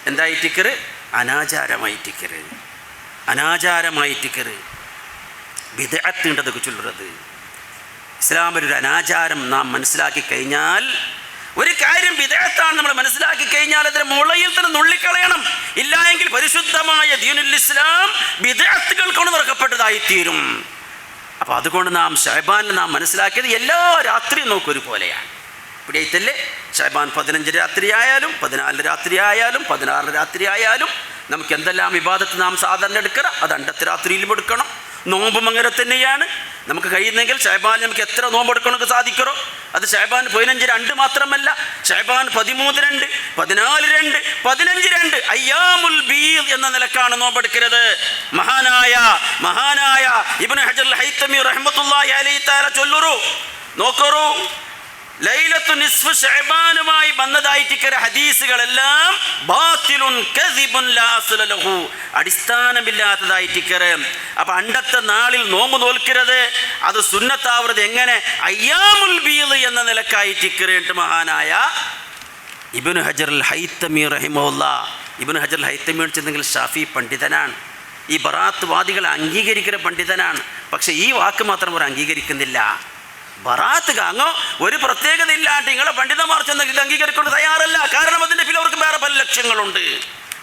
എന്തായിട്ടിക്കറ്? അനാചാരമായിട്ടിക്കറ്, അനാചാരമായിട്ടിക്കറ്. ബിദ്അത്തുണ്ടതൊക്കെ ചൊല്ലുന്നത് ഇസ്ലാമിലൊരു അനാചാരം നാം മനസ്സിലാക്കി കഴിഞ്ഞാൽ, ഒരു കാര്യം ബിദ്അത്താണ് നമ്മൾ മനസ്സിലാക്കി കഴിഞ്ഞാൽ അതിന് മുളയിൽ തന്നെ നുള്ളിക്കളയണം. ഇല്ല എങ്കിൽ പരിശുദ്ധമായ ദീനുൽ ഇസ്ലാം ബിദ്അത്തുകൾ കൊണ്ട് നിറക്കപ്പെട്ടതായിത്തീരും. അപ്പോൾ അതുകൊണ്ട് നാം ശഅബാൻ നാം മനസ്സിലാക്കിയത് എല്ലാ രാത്രിയും നമുക്കൊരു പോലെയാണ്. പിടിയത്തല്ലേ? ശഅബാൻ 15 രാത്രി ആയാലും 14 രാത്രി ആയാലും 16 രാത്രി ആയാലും നമുക്ക് എന്തെല്ലാം ഇബാദത്ത് നാം സാധാരണ എടുക്കണം അത് 2 രാത്രിയിലും എടുക്കണം. നോമ്പും അങ്ങനെ തന്നെയാണ്. നമുക്ക് കഴിയുന്നെങ്കിൽ ശഅബാൻ നമുക്ക് എത്ര നോമ്പ് എടുക്കണമെന്ന് സാധിക്കറോ അത് ശഅബാൻ 15-2 മാത്രമല്ല, ശഅബാൻ 13-2, 14-2, 15-2 അയ്യാമുൽ ബീദ് എന്ന നിലക്കാണ് നോമ്പെടുക്കുന്നത്. മഹാനായ ഇബ്നു ഹജർ അൽ ഹൈതമി റഹ്മത്തുള്ളാഹി അലൈഹി തആല ചൊല്ലുറു നോക്കറു, ലൈലത്തു നിസ്ഫ് ശഅബാനുമായി ബന്ധതായിട്ടിക്കര ഹദീസുകളെല്ലാം ബാത്തിലുൻ കസിബുൻ ലാ അസ്ല ലഹു, അടിസ്ഥാനമില്ലാത്തതായിട്ടിക്കര. അപ്പം അണ്ടത്തെ നാളിൽ നോമ്പ് നോൽക്കരുത്, അത് സുന്നത്താവരുത്. എങ്ങനെ? അയ്യാമുൽ ബീദ് എന്ന നിലക്കായിട്ടിക്കറേട്ട് മഹാനായ ഇബ്നു ഹജർ അൽ ഹൈതമി റഹിമഹുല്ലാഹ്. ഇബ്നു ഹജർ അൽ ഹൈതമി വെച്ചെങ്കിൽ ഷാഫി പണ്ഡിതനാണ്, ഈ ബറാത്ത് വാദികളെ അംഗീകരിക്കുന്ന പണ്ഡിതനാണ്. പക്ഷെ ഈ വാക്ക് മാത്രം അവർ അംഗീകരിക്കുന്നില്ല. ബറാത്ത് കാങ്ങോ ഒരു പ്രത്യേകത ഇല്ലാണ്ട് നിങ്ങളെ പണ്ഡിതന്മാർ ചെന്ന് ഇത് അംഗീകരിക്കൊണ്ട് തയ്യാറല്ല. കാരണം അതിൻ്റെ പിന്നിൽ അവർക്ക് വേറെ പല ലക്ഷ്യങ്ങളുണ്ട്,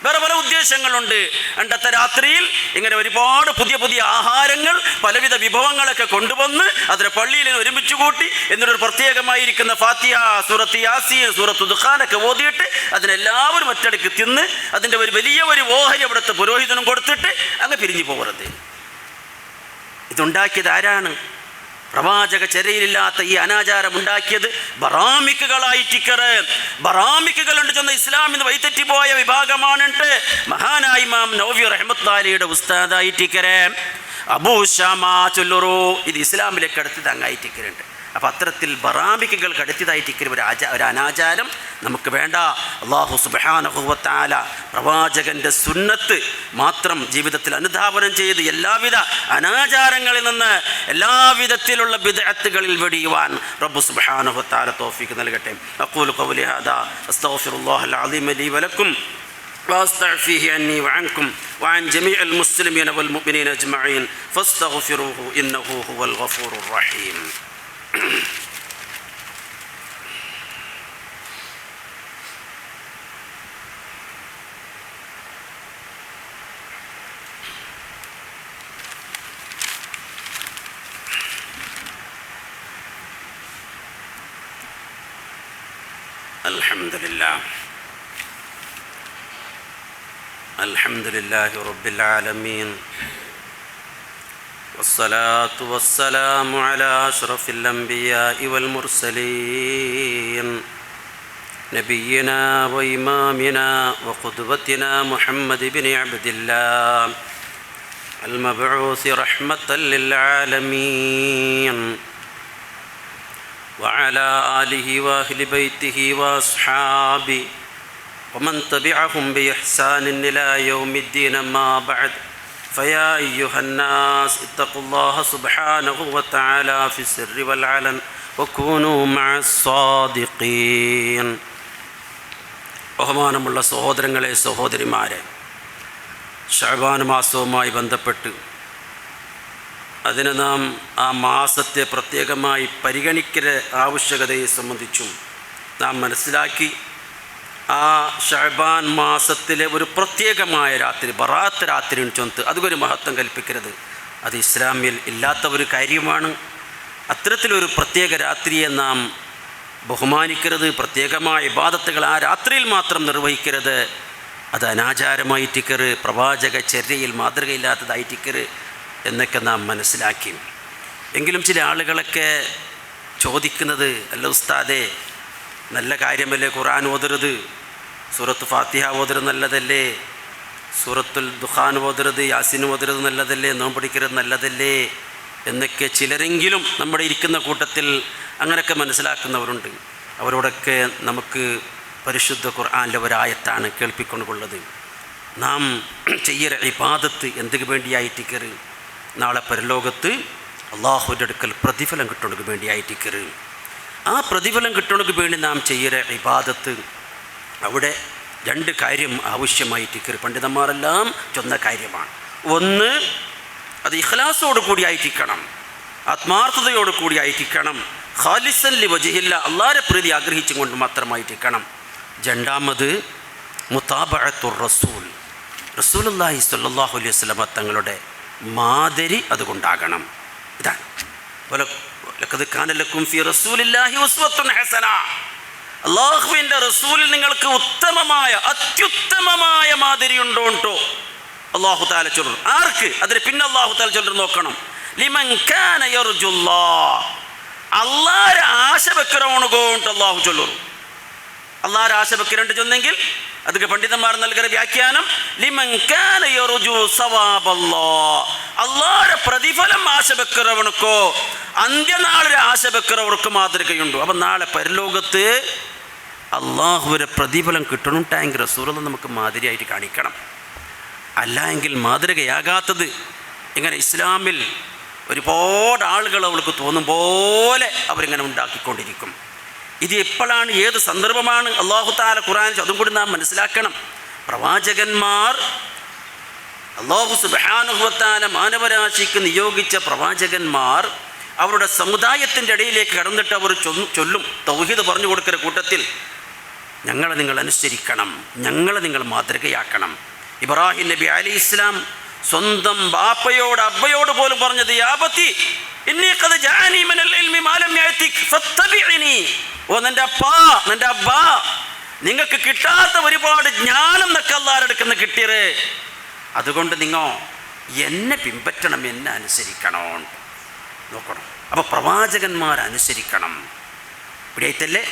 വേറെ പല ഉദ്ദേശങ്ങളുണ്ട്. അണ്ടത്തെ രാത്രിയിൽ ഇങ്ങനെ ഒരുപാട് പുതിയ ആഹാരങ്ങൾ, പലവിധ വിഭവങ്ങളൊക്കെ കൊണ്ടുവന്ന് അതിനെ പള്ളിയിൽ ഒരുമിച്ച് കൂട്ടി എന്നൊരു പ്രത്യേകമായിരിക്കുന്ന ഫാത്തിഹ, സൂറത്ത് യാസീൻ, സൂറത്ത് ദുഖാനൊക്കെ ഓതിയിട്ട് അതിനെല്ലാവരും ഒറ്റടക്ക് തിന്ന് അതിൻ്റെ ഒരു വലിയ ഒരു ഓഹരി അവിടുത്തെ പുരോഹിതനും കൊടുത്തിട്ട് അങ്ങ് പിരിഞ്ഞു പോകരുത്. ഇതുണ്ടാക്കിയത് ആരാണ്? പ്രവാചക ചര്യയിലില്ലാത്ത ഈ അനാചാരം ഉണ്ടാക്കിയത് ബറാമിക്കുകളായിട്ടിക്കറ്. ബറാമിക്കുകളുണ്ട് ചെന്ന ഇസ്ലാമിന്ന് വഴിതെറ്റിപ്പോയ വിഭാഗമാണിട്ട്. മഹാനായ ഇമാം നവവി റഹ്മത്തുള്ളാഹിയുടെ ഉസ്താദായിട്ടിക്കരെ അബൂ ശമാ ചൊല്ലുറു, ഇത് ഇസ്ലാമിലേക്ക് അടുത്തത് അങ്ങായിട്ടിക്കരുണ്ട്. അപ്പം അത്തരത്തിൽ ബറാമിക്കുകൾക്ക് അടുത്തതായിട്ടിക്കര ഒരു അനാചാരം നമുക്ക് വേണ്ട. അല്ലാഹു സുബ്ഹാനഹു വ തആല പ്രവാചകൻ്റെ സുന്നത്ത് മാത്രം ജീവിതത്തിൽ അനുധാവനം ചെയ്ത് എല്ലാവിധ അനാചാരങ്ങളിൽ നിന്ന് എല്ലാവിധത്തിലുള്ള ബിദ്അത്തുകളിൽ വെടിയുവാൻ റബ്ബ് സുബ്ഹാനഹു വ തആല തൗഫീഖ് നൽകട്ടെ. അഖൂലു ഖൗലി ഹാദാ അസ്തഗ്ഫിറുല്ലാഹൽ അളീമ ലീ വലക്കും واستغفره عني وعنكم وعن جميع المسلمين والمؤمنين اجمعين فاستغفروه انه هو الغفور الرحيم. الحمد لله رب العالمين والصلاة والسلام على أشرف الأنبياء والمرسلين نبينا وإمامنا وقدوتنا محمد بن عبد الله المبعوث رحمة للعالمين وعلى آله وأهل بيته وأصحابه ومن تبعهم بإحسان إلى يوم الدين. ما بعد فيا أيها الناس اتقوا الله سبحانه وتعالى في السر والعلن وكونوا مع الصادقين. ബഹുമാനമുള്ള സഹോദരങ്ങളെ സഹോദരിമാരെ, ശഅബാൻ മാസവുമായി ബന്ധപ്പെട്ട് അതിന് നാം ആ മാസത്തെ പ്രത്യേകമായി പരിഗണിക്കുന്ന ആവശ്യകതയെ സംബന്ധിച്ചും നാം മനസ്സിലാക്കി. ആ ശഅബാൻ മാസത്തിലെ ഒരു പ്രത്യേകമായ രാത്രി, ബറാത്ത് രാത്രി ചൊന്ത് അതൊരു മഹത്വം കൽപ്പിക്കരുത്. അത് ഇസ്ലാമിൽ ഇല്ലാത്ത ഒരു കാര്യമാണ്. അത്തരത്തിലൊരു പ്രത്യേക രാത്രിയെ നാം ബഹുമാനിക്കരുത്. പ്രത്യേകമായ ഇബാദത്തുകൾ ആ രാത്രിയിൽ മാത്രം നിർവഹിക്കരുത്. അത് അനാചാരമായിട്ടിക്കറ്, പ്രവാചക ചര്യയിൽ മാതൃകയില്ലാത്തതായിട്ടിക്കറ് എന്നൊക്കെ നാം മനസ്സിലാക്കി. എങ്കിലും ചില ആളുകളൊക്കെ ചോദിക്കുന്നത്, അല്ല ഉസ്താദേ, നല്ല കാര്യമല്ലേ ഖുർആൻ ഓതരുത്, സൂറത്ത് ഫാത്തിഹ ഓതരുത് നല്ലതല്ലേ, സൂറത്തുൽ ദുഖാൻ ഓതരുത്, യാസീൻ ഓതരുത് നല്ലതല്ലേ, നോമ്പ് പിടിക്കരുത് നല്ലതല്ലേ എന്നൊക്കെ ചിലരെങ്കിലും നമ്മുടെ ഇരിക്കുന്ന കൂട്ടത്തിൽ അങ്ങനെയൊക്കെ മനസ്സിലാക്കുന്നവരുണ്ട്. അവരോടൊക്കെ നമുക്ക് പരിശുദ്ധ ഖുർആനിലെ ഒരായത്താണ് കേൾപ്പിക്കൊണ്ടുള്ളത്. നാം ചെയ്യൽ ഇബാദത്ത് എന്തിനു വേണ്ടിയായിട്ടിക്കറ്? നാളെ പരലോകത്ത് അള്ളാഹുവിൻ്റെ അടുക്കൽ പ്രതിഫലം കിട്ടണക്ക് വേണ്ടിയായിട്ടിക്കറ്. ആ പ്രതിഫലം കിട്ടണക്ക് വേണ്ടി നാം ചെയ്യൽ ഇബാദത്ത് അവിടെ 2 കാര്യം ആവശ്യമായിട്ടിക്കറ്. പണ്ഡിതന്മാരെല്ലാം ചൊന്ന കാര്യമാണ്. ഒന്ന്, അത് ഇഖ്ലാസോട് കൂടിയായിട്ടിക്കണം, ആത്മാർത്ഥതയോട് കൂടിയായിട്ടിക്കണം, ഖാലിസൻ ലി വജ്ഹില്ല, അള്ളാഹുവിന്റെ പ്രീതി ആഗ്രഹിച്ചും കൊണ്ട് മാത്രമായിട്ടിക്കണം. രണ്ടാമത് മുതാബഅത്തുർ റസൂൽ, റസൂലുള്ളാഹി സ്വല്ലല്ലാഹു അലൈഹി വസല്ലം തങ്ങളുടെ മാതിരി അതുകൊണ്ടാകണം. ഇതാണ് ലഖദ് കാന ലക്കും ഫീ റസൂലില്ലാഹി ഉസ്വത്തുൻ ഹസന, അള്ളാഹുവിൻ്റെ റസൂലിൽ നിങ്ങൾക്ക് ഉത്തമമായ അത്യുത്തമമായ മാതിരി ഉണ്ടോ അള്ളാഹു തആല ചൊല്ലുന്നു. ആർക്ക്? അതിന് പിന്നെ അള്ളാഹു തആല ചൊല്ലുന്നു നോക്കണം. ലിമൻ കാന യർജുല്ലാഹ്, അള്ളാഹുവിനെ ആശ വെക്കറോണുകൊണ്ട് അള്ളാഹു ചൊല്ലുന്നു. അള്ളാഹുവിനെ ആശ വെക്കരണ്ട് ചൊന്നെങ്കിൽ അതൊക്കെ പണ്ഡിതന്മാർ നൽകുന്ന വ്യാഖ്യാനം ലിമൻ കാന യർജു സവാബല്ലാഹ്, അള്ളാഹുവിന്റെ പ്രതിഫലം ആശ വെക്കറവണക്കോ അന്ത്യനാളിലെ ആശ വെക്കറവർക്ക് മാതൃകയുണ്ടോ. അപ്പം നാളെ പരലോകത്ത് അള്ളാഹുവിന്റെ പ്രതിഫലം കിട്ടണുണ്ടെങ്കിൽ റസൂലുള്ളാഹി നമുക്ക് മാതിരിയായിട്ട് കാണിക്കണം. അല്ല എങ്കിൽ മാതൃകയാകാത്തത് ഇങ്ങനെ ഇസ്ലാമിൽ ഒരുപാട് ആളുകൾ അവൾക്ക് തോന്നും പോലെ അവരിങ്ങനെ ഉണ്ടാക്കിക്കൊണ്ടിരിക്കും. ഇത് എപ്പോഴാണ്, ഏത് സന്ദർഭമാണ് അല്ലാഹു തആല ഖുർആൻ, അതും കൂടി നാം മനസ്സിലാക്കണം. പ്രവാചകന്മാർ അല്ലാഹു സുബ്ഹാനഹു വ തആല മാനവരാശിക്ക് നിയോഗിച്ച പ്രവാചകന്മാർ അവരുടെ സമുദായത്തിൻ്റെ ഇടയിലേക്ക് കടന്നിട്ട് അവർ ചൊല്ലും, തൗഹീദ് പറഞ്ഞു കൊടുക്കുന്ന കൂട്ടത്തിൽ ഞങ്ങളെ നിങ്ങൾ അനുസരിക്കണം, ഞങ്ങളെ നിങ്ങൾ മാതൃകയാക്കണം. ഇബ്രാഹിം നബി അലൈഹിസ്സലാം സ്വന്തം ബാപ്പയോട് അബ്ബയോട് പോലും പറഞ്ഞത് യാബത്തി ഇന്നി ഖദ് ജഅനി മിനൽ ഇൽമി മാ ലം യഅതിക് ഫത്തബിഇനി, ഓ നിന്റെ അബ്ബ, നിങ്ങൾക്ക് കിട്ടാത്ത ഒരുപാട് ജ്ഞാനം എന്നൊക്കെ അല്ലാഹുവിന്റെ അടുക്കൽ നിന്ന് കിട്ടിയത്, അതുകൊണ്ട് നിങ്ങൾ എന്നെ പിൻപറ്റണം, എന്നെ അനുസരിക്കണോ നോക്കണം. അപ്പോൾ പ്രവാചകന്മാരനുസരിക്കണം, ഇവിടെയല്ലേ.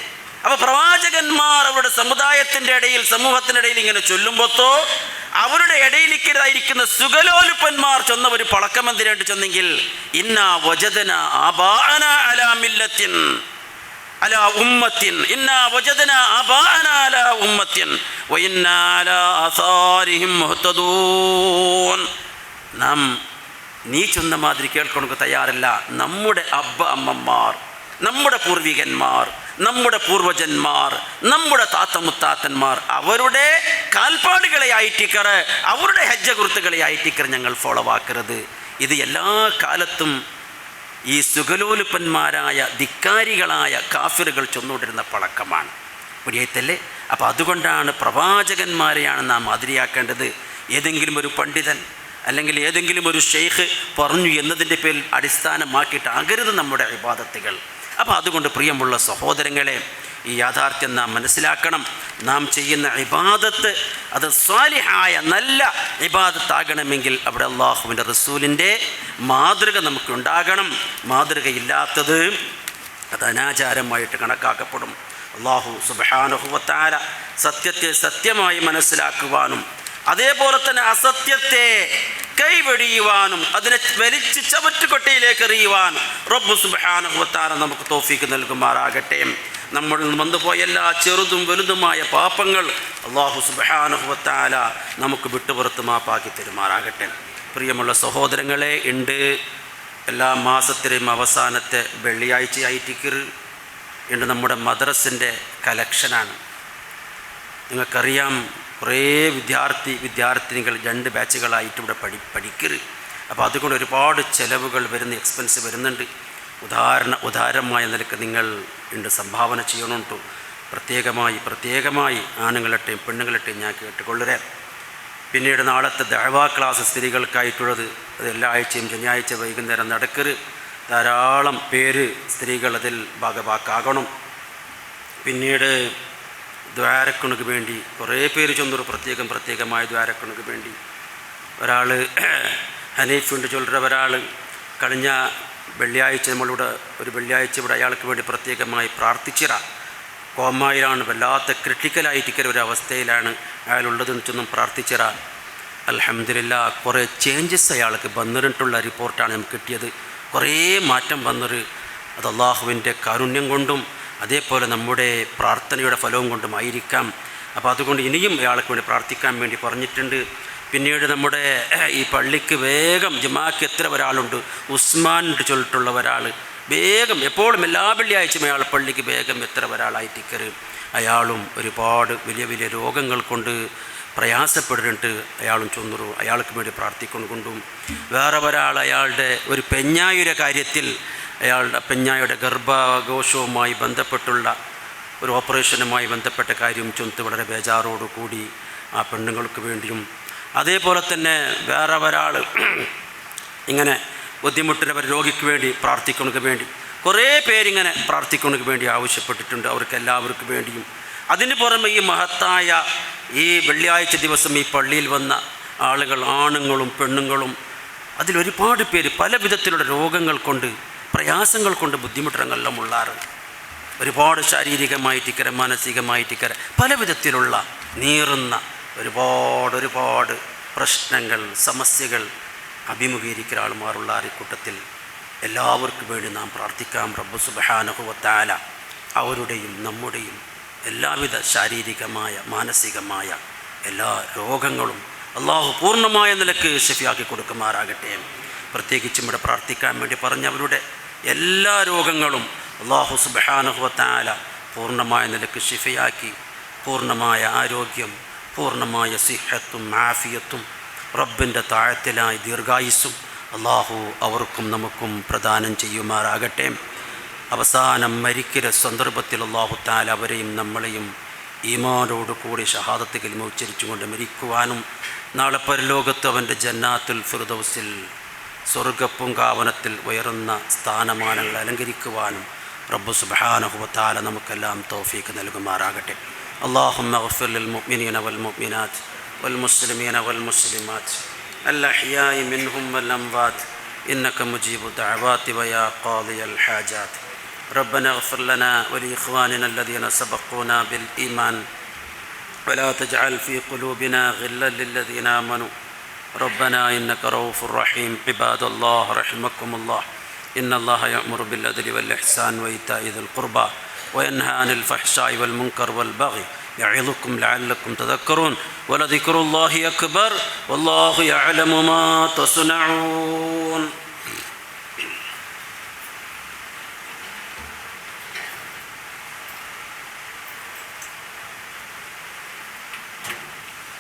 അപ്പോൾ പ്രവാചകന്മാർ അവരുടെ സമുദായത്തിൻ്റെ ഇടയിൽ, സമൂഹത്തിൻ്റെ ഇടയിൽ ഇങ്ങനെ ചൊല്ലുമ്പോഴത്തോ അവരുടെ ഇടയിലിരിക്കുന്ന സുഗലോലുപ്പന്മാർ ചൊന്ന ഒരു പളക്കം എന്തിനായിട്ട് ചൊന്നെങ്കിൽ ഇന്നാ വജദന ആബാഅന അലാ മില്ലത്തിൻ അലാ ഉമ്മത്തിൻ, ഇന്നാ വജദന ആബാഅന അലാ ഉമ്മത്തിൻ വ ഇന്നാ അലാ ആസാരിഹിം മുഹ്തദൂൻ. നാം നീ ചൊന്ന മാതിരി കേൾക്കണക്ക് തയ്യാറല്ല. നമ്മുടെ അമ്മമാർ, നമ്മുടെ പൂർവികന്മാർ, നമ്മുടെ പൂർവജന്മാർ, നമ്മുടെ താത്തമുത്താത്തന്മാർ അവരുടെ കാൽപ്പാടുകളെ ആയിട്ടിക്കറ്, അവരുടെ ഹജ്ജകുർത്തുകളെ ആയിട്ടിക്കറ് ഞങ്ങൾ ഫോളോ ആക്കരുത്. ഇത് എല്ലാ കാലത്തും ഈ സുഗലോലുപ്പന്മാരായ ധിക്കാരികളായ കാഫിറുകൾ ചൊന്നുകൊണ്ടിരുന്ന പഴക്കമാണ്. പിടിയത്തല്ലേ. അപ്പോൾ അതുകൊണ്ടാണ് പ്രവാചകന്മാരെയാണ് നാം മാതിരിയാക്കേണ്ടത്. ഏതെങ്കിലും ഒരു പണ്ഡിതൻ അല്ലെങ്കിൽ ഏതെങ്കിലും ഒരു ഷെയ്ഖ് പറഞ്ഞു എന്നതിൻ്റെ പേരിൽ അടിസ്ഥാനമാക്കിയിട്ടാകരുത് നമ്മുടെ ഇബാദത്തുകൾ. അപ്പോൾ അതുകൊണ്ട് പ്രിയമുള്ള സഹോദരങ്ങളെ, ഈ യാഥാർത്ഥ്യം നാം മനസ്സിലാക്കണം. നാം ചെയ്യുന്ന ഇബാദത്ത് അത് സ്വാലിഹായ നല്ല ഇബാദത്താകണമെങ്കിൽ അവിടെ അള്ളാഹുവിൻ്റെ റസൂലിൻ്റെ മാതൃക നമുക്കുണ്ടാകണം. മാതൃകയില്ലാത്തത് അത് അനാചാരമായിട്ട് കണക്കാക്കപ്പെടും. അള്ളാഹു സുബ്ഹാനഹു വ തആല സത്യത്തെ സത്യമായി മനസ്സിലാക്കുവാനും അതേപോലെ തന്നെ അസത്യത്തെ കൈവെടിയുവാനും അതിനെ വലിച്ച് ചവറ്റുകൊട്ടയിലേക്ക് എറിയുവാനും റബ്ബ് സുബ്ഹാനഹു വ തആല നമുക്ക് തൗഫീഖ് നൽകുമാറാകട്ടെ. നമ്മളിൽ നിന്ന് വന്നുപോയ എല്ലാ ചെറുതും വലുതുമായ പാപങ്ങൾ അല്ലാഹു സുബ്ഹാനഹു വ തആല നമുക്ക് വിട്ടുപുറത്ത് മാപ്പാക്കി തരുമാറാകട്ടെ. പ്രിയമുള്ള സഹോദരങ്ങളെ, ഉണ്ട് എല്ലാ മാസത്തിലെയും അവസാനത്തെ വെള്ളിയാഴ്ചയായിട്ട് ഉണ്ട് നമ്മുടെ മദ്രസിൻ്റെ കലക്ഷനാണ്. നിങ്ങൾക്കറിയാം, കുറേ വിദ്യാർത്ഥിനികൾ 2 ബാച്ചുകളായിട്ട് ഇവിടെ പഠിക്കരുത്. അപ്പോൾ അതുകൊണ്ട് ഒരുപാട് ചിലവുകൾ വരുന്ന, എക്സ്പെൻസ് വരുന്നുണ്ട്. ഉദാരമായ നിലക്ക് നിങ്ങൾ ഉണ്ട് സംഭാവന ചെയ്യണമുണ്ട്. പ്രത്യേകമായി ആണുങ്ങളെയും പെണ്ണുങ്ങളെയും ഞാൻ കേട്ടുകൊള്ളുക. പിന്നീട് നാളത്തെ ദഅവാ ക്ലാസ് സ്ത്രീകൾക്കായിട്ടുള്ളത് അത് എല്ലാ ആഴ്ചയും ശനിയാഴ്ച വൈകുന്നേരം നടക്കരുത്. ധാരാളം പേര് സ്ത്രീകൾ അതിൽ ഭാഗവാക്കാകണം. പിന്നീട് ദ്വാരക്കണക്ക് വേണ്ടി കുറേ പേര് ചൊന്നൊരു പ്രത്യേകമായ ദ്വാരക്കണക്ക് വേണ്ടി ഒരാൾ ഹനീഫുണ്ട് ചൊല്ലുന്ന ഒരാൾ കഴിഞ്ഞ വെള്ളിയാഴ്ച നമ്മളിവിടെ ഒരു വെള്ളിയാഴ്ച ഇവിടെ അയാൾക്ക് വേണ്ടി പ്രത്യേകമായി പ്രാർത്ഥിച്ചിറ. കോമായിലാണ്, വല്ലാത്ത ക്രിട്ടിക്കലായിട്ടിരിക്കുന്ന ഒരവസ്ഥയിലാണ് അയാളുള്ളതെന്ന് വെച്ചൊന്നും പ്രാർത്ഥിച്ചിറ. അൽഹംദുലില്ലാ കുറേ ചേഞ്ചസ് അയാൾക്ക് വന്നിട്ടുള്ള റിപ്പോർട്ടാണ് നമുക്ക് കിട്ടിയത്. കുറേ മാറ്റം വന്നൊരു, അത് അള്ളാഹുവിൻ്റെ കാരുണ്യം കൊണ്ടും അതേപോലെ നമ്മുടെ പ്രാർത്ഥനയുടെ ഫലവും കൊണ്ടുമായിരിക്കാം. അപ്പോൾ അതുകൊണ്ട് ഇനിയും അയാൾക്ക് വേണ്ടി പ്രാർത്ഥിക്കാൻ വേണ്ടി പറഞ്ഞിട്ടുണ്ട്. പിന്നീട് നമ്മുടെ ഈ പള്ളിക്ക് വേഗം ജുമാക്ക് എത്ര ഒരാളുണ്ട്, ഉസ്മാൻ ചൊല്ലിട്ടുള്ള ഒരാൾ വേഗം എപ്പോഴും എല്ലാ വെള്ളിയാഴ്ചയും അയാൾ പള്ളിക്ക് വേഗം എത്ര ഒരാളായിട്ടിക്കറ്. അയാളും ഒരുപാട് വലിയ വലിയ രോഗങ്ങൾ കൊണ്ട് പ്രയാസപ്പെടുന്നുണ്ട്. അയാളും ചൊന്നുറു, അയാൾക്ക് വേണ്ടി പ്രാർത്ഥിക്കൊണ്ടും വേറെ ഒരാൾ അയാളുടെ ഒരു പെഞ്ഞായുടെ കാര്യത്തിൽ അയാളുടെ പെഞ്ഞായുടെ ഗർഭാഘോഷവുമായി ബന്ധപ്പെട്ടുള്ള ഒരു ഓപ്പറേഷനുമായി ബന്ധപ്പെട്ട കാര്യം ചൊന്ത് വളരെ ബേജാറോടുകൂടി ആ പെണ്ണുങ്ങൾക്ക് വേണ്ടിയും, അതേപോലെ തന്നെ വേറെ ഒരാൾ ഇങ്ങനെ ബുദ്ധിമുട്ടുന്നവർ രോഗിക്ക് വേണ്ടി പ്രാർത്ഥിക്കുന്നതിന് വേണ്ടി കുറേ പേരിങ്ങനെ പ്രാർത്ഥിക്കുന്നതിന് വേണ്ടി ആവശ്യപ്പെട്ടിട്ടുണ്ട്. അവർക്ക് എല്ലാവർക്കും വേണ്ടിയും. അതിന് പുറമെ ഈ മഹത്തായ ഈ വെള്ളിയാഴ്ച ദിവസം ഈ പള്ളിയിൽ വന്ന ആളുകൾ, ആണുങ്ങളും പെണ്ണുങ്ങളും, അതിലൊരുപാട് പേര് പല വിധത്തിലുള്ള രോഗങ്ങൾ കൊണ്ട് പ്രയാസങ്ങൾ കൊണ്ട് ബുദ്ധിമുട്ടുകളെല്ലാം ഉള്ളാറ്. ഒരുപാട് ശാരീരികമായിട്ടിക്കര മാനസികമായിട്ടിക്കര പല വിധത്തിലുള്ള നീറുന്ന ഒരുപാട് പ്രശ്നങ്ങൾ സമസ്യകൾ അഭിമുഖീകരിക്കുന്ന ആളുമാരുള്ള ഈ കൂട്ടത്തിൽ എല്ലാവർക്കും വേണ്ടി നാം പ്രാർത്ഥിക്കാം. റബ്ബ് സുബ്ഹാനഹു വ തആല അവരുടെയും നമ്മുടെയും എല്ലാവിധ ശാരീരികമായ മാനസികമായ എല്ലാ രോഗങ്ങളും അള്ളാഹു പൂർണ്ണമായ നിലക്ക് ശിഫയാക്കി കൊടുക്കുമാറാകട്ടെ. പ്രത്യേകിച്ചും ഇവിടെ പ്രാർത്ഥിക്കാൻ വേണ്ടി പറഞ്ഞവരുടെ എല്ലാ രോഗങ്ങളും അള്ളാഹു സുബ്ഹാനഹു വ തആല പൂർണ്ണമായ നിലക്ക് ശിഫയാക്കി പൂർണ്ണമായ ആരോഗ്യം, പൂർണ്ണമായ സിഹത്തും ആഫിയത്തും റബ്ബിൻ്റെ താഴത്തിലായി ദീർഘായുസ്സും അള്ളാഹു അവർക്കും നമുക്കും പ്രദാനം ചെയ്യുമാറാകട്ടെ. അവസാനം മരിക്കുന്ന സന്ദർഭത്തിൽ അള്ളാഹു തആല അവരെയും നമ്മളെയും ഈമാനോട് കൂടി ഷഹാദത്ത് കലിമ ഉച്ചരിച്ചുകൊണ്ട് മരിക്കുവാനും നാളെ പരലോകത്ത് അവൻ്റെ ജന്നാത്തുൽ ഫിർദൗസിൽ സ്വർഗപ്പുങ്കാവനത്തിൽ ഉയർന്ന സ്ഥാനമാനങ്ങൾ അലങ്കരിക്കുവാനും റബ്ബ് സുബ്ഹാനഹു വ തആല നമുക്കെല്ലാം തൗഫീഖ് നൽകുമാറാകട്ടെ. اللهم اغفر للمؤمنين والمؤمنات والمسلمين والمسلمات الأحياء منهم والأموات إنك مجيب الدعوات ويا قاضي الحاجات. ربنا اغفر لنا ولإخواننا الذين سبقونا بالإيمان ولا تجعل في قلوبنا غلا للذين آمنوا ربنا إنك رؤوف رحيم. عباد الله رحمكم الله، إن الله يأمر بالعدل والإحسان وإيتاء ذي القربى وينهى عن الفحشاء والمنكر والبغي يعظكم لعلكم تذكرون. ولذكر الله أكبر والله يعلم ما تصنعون.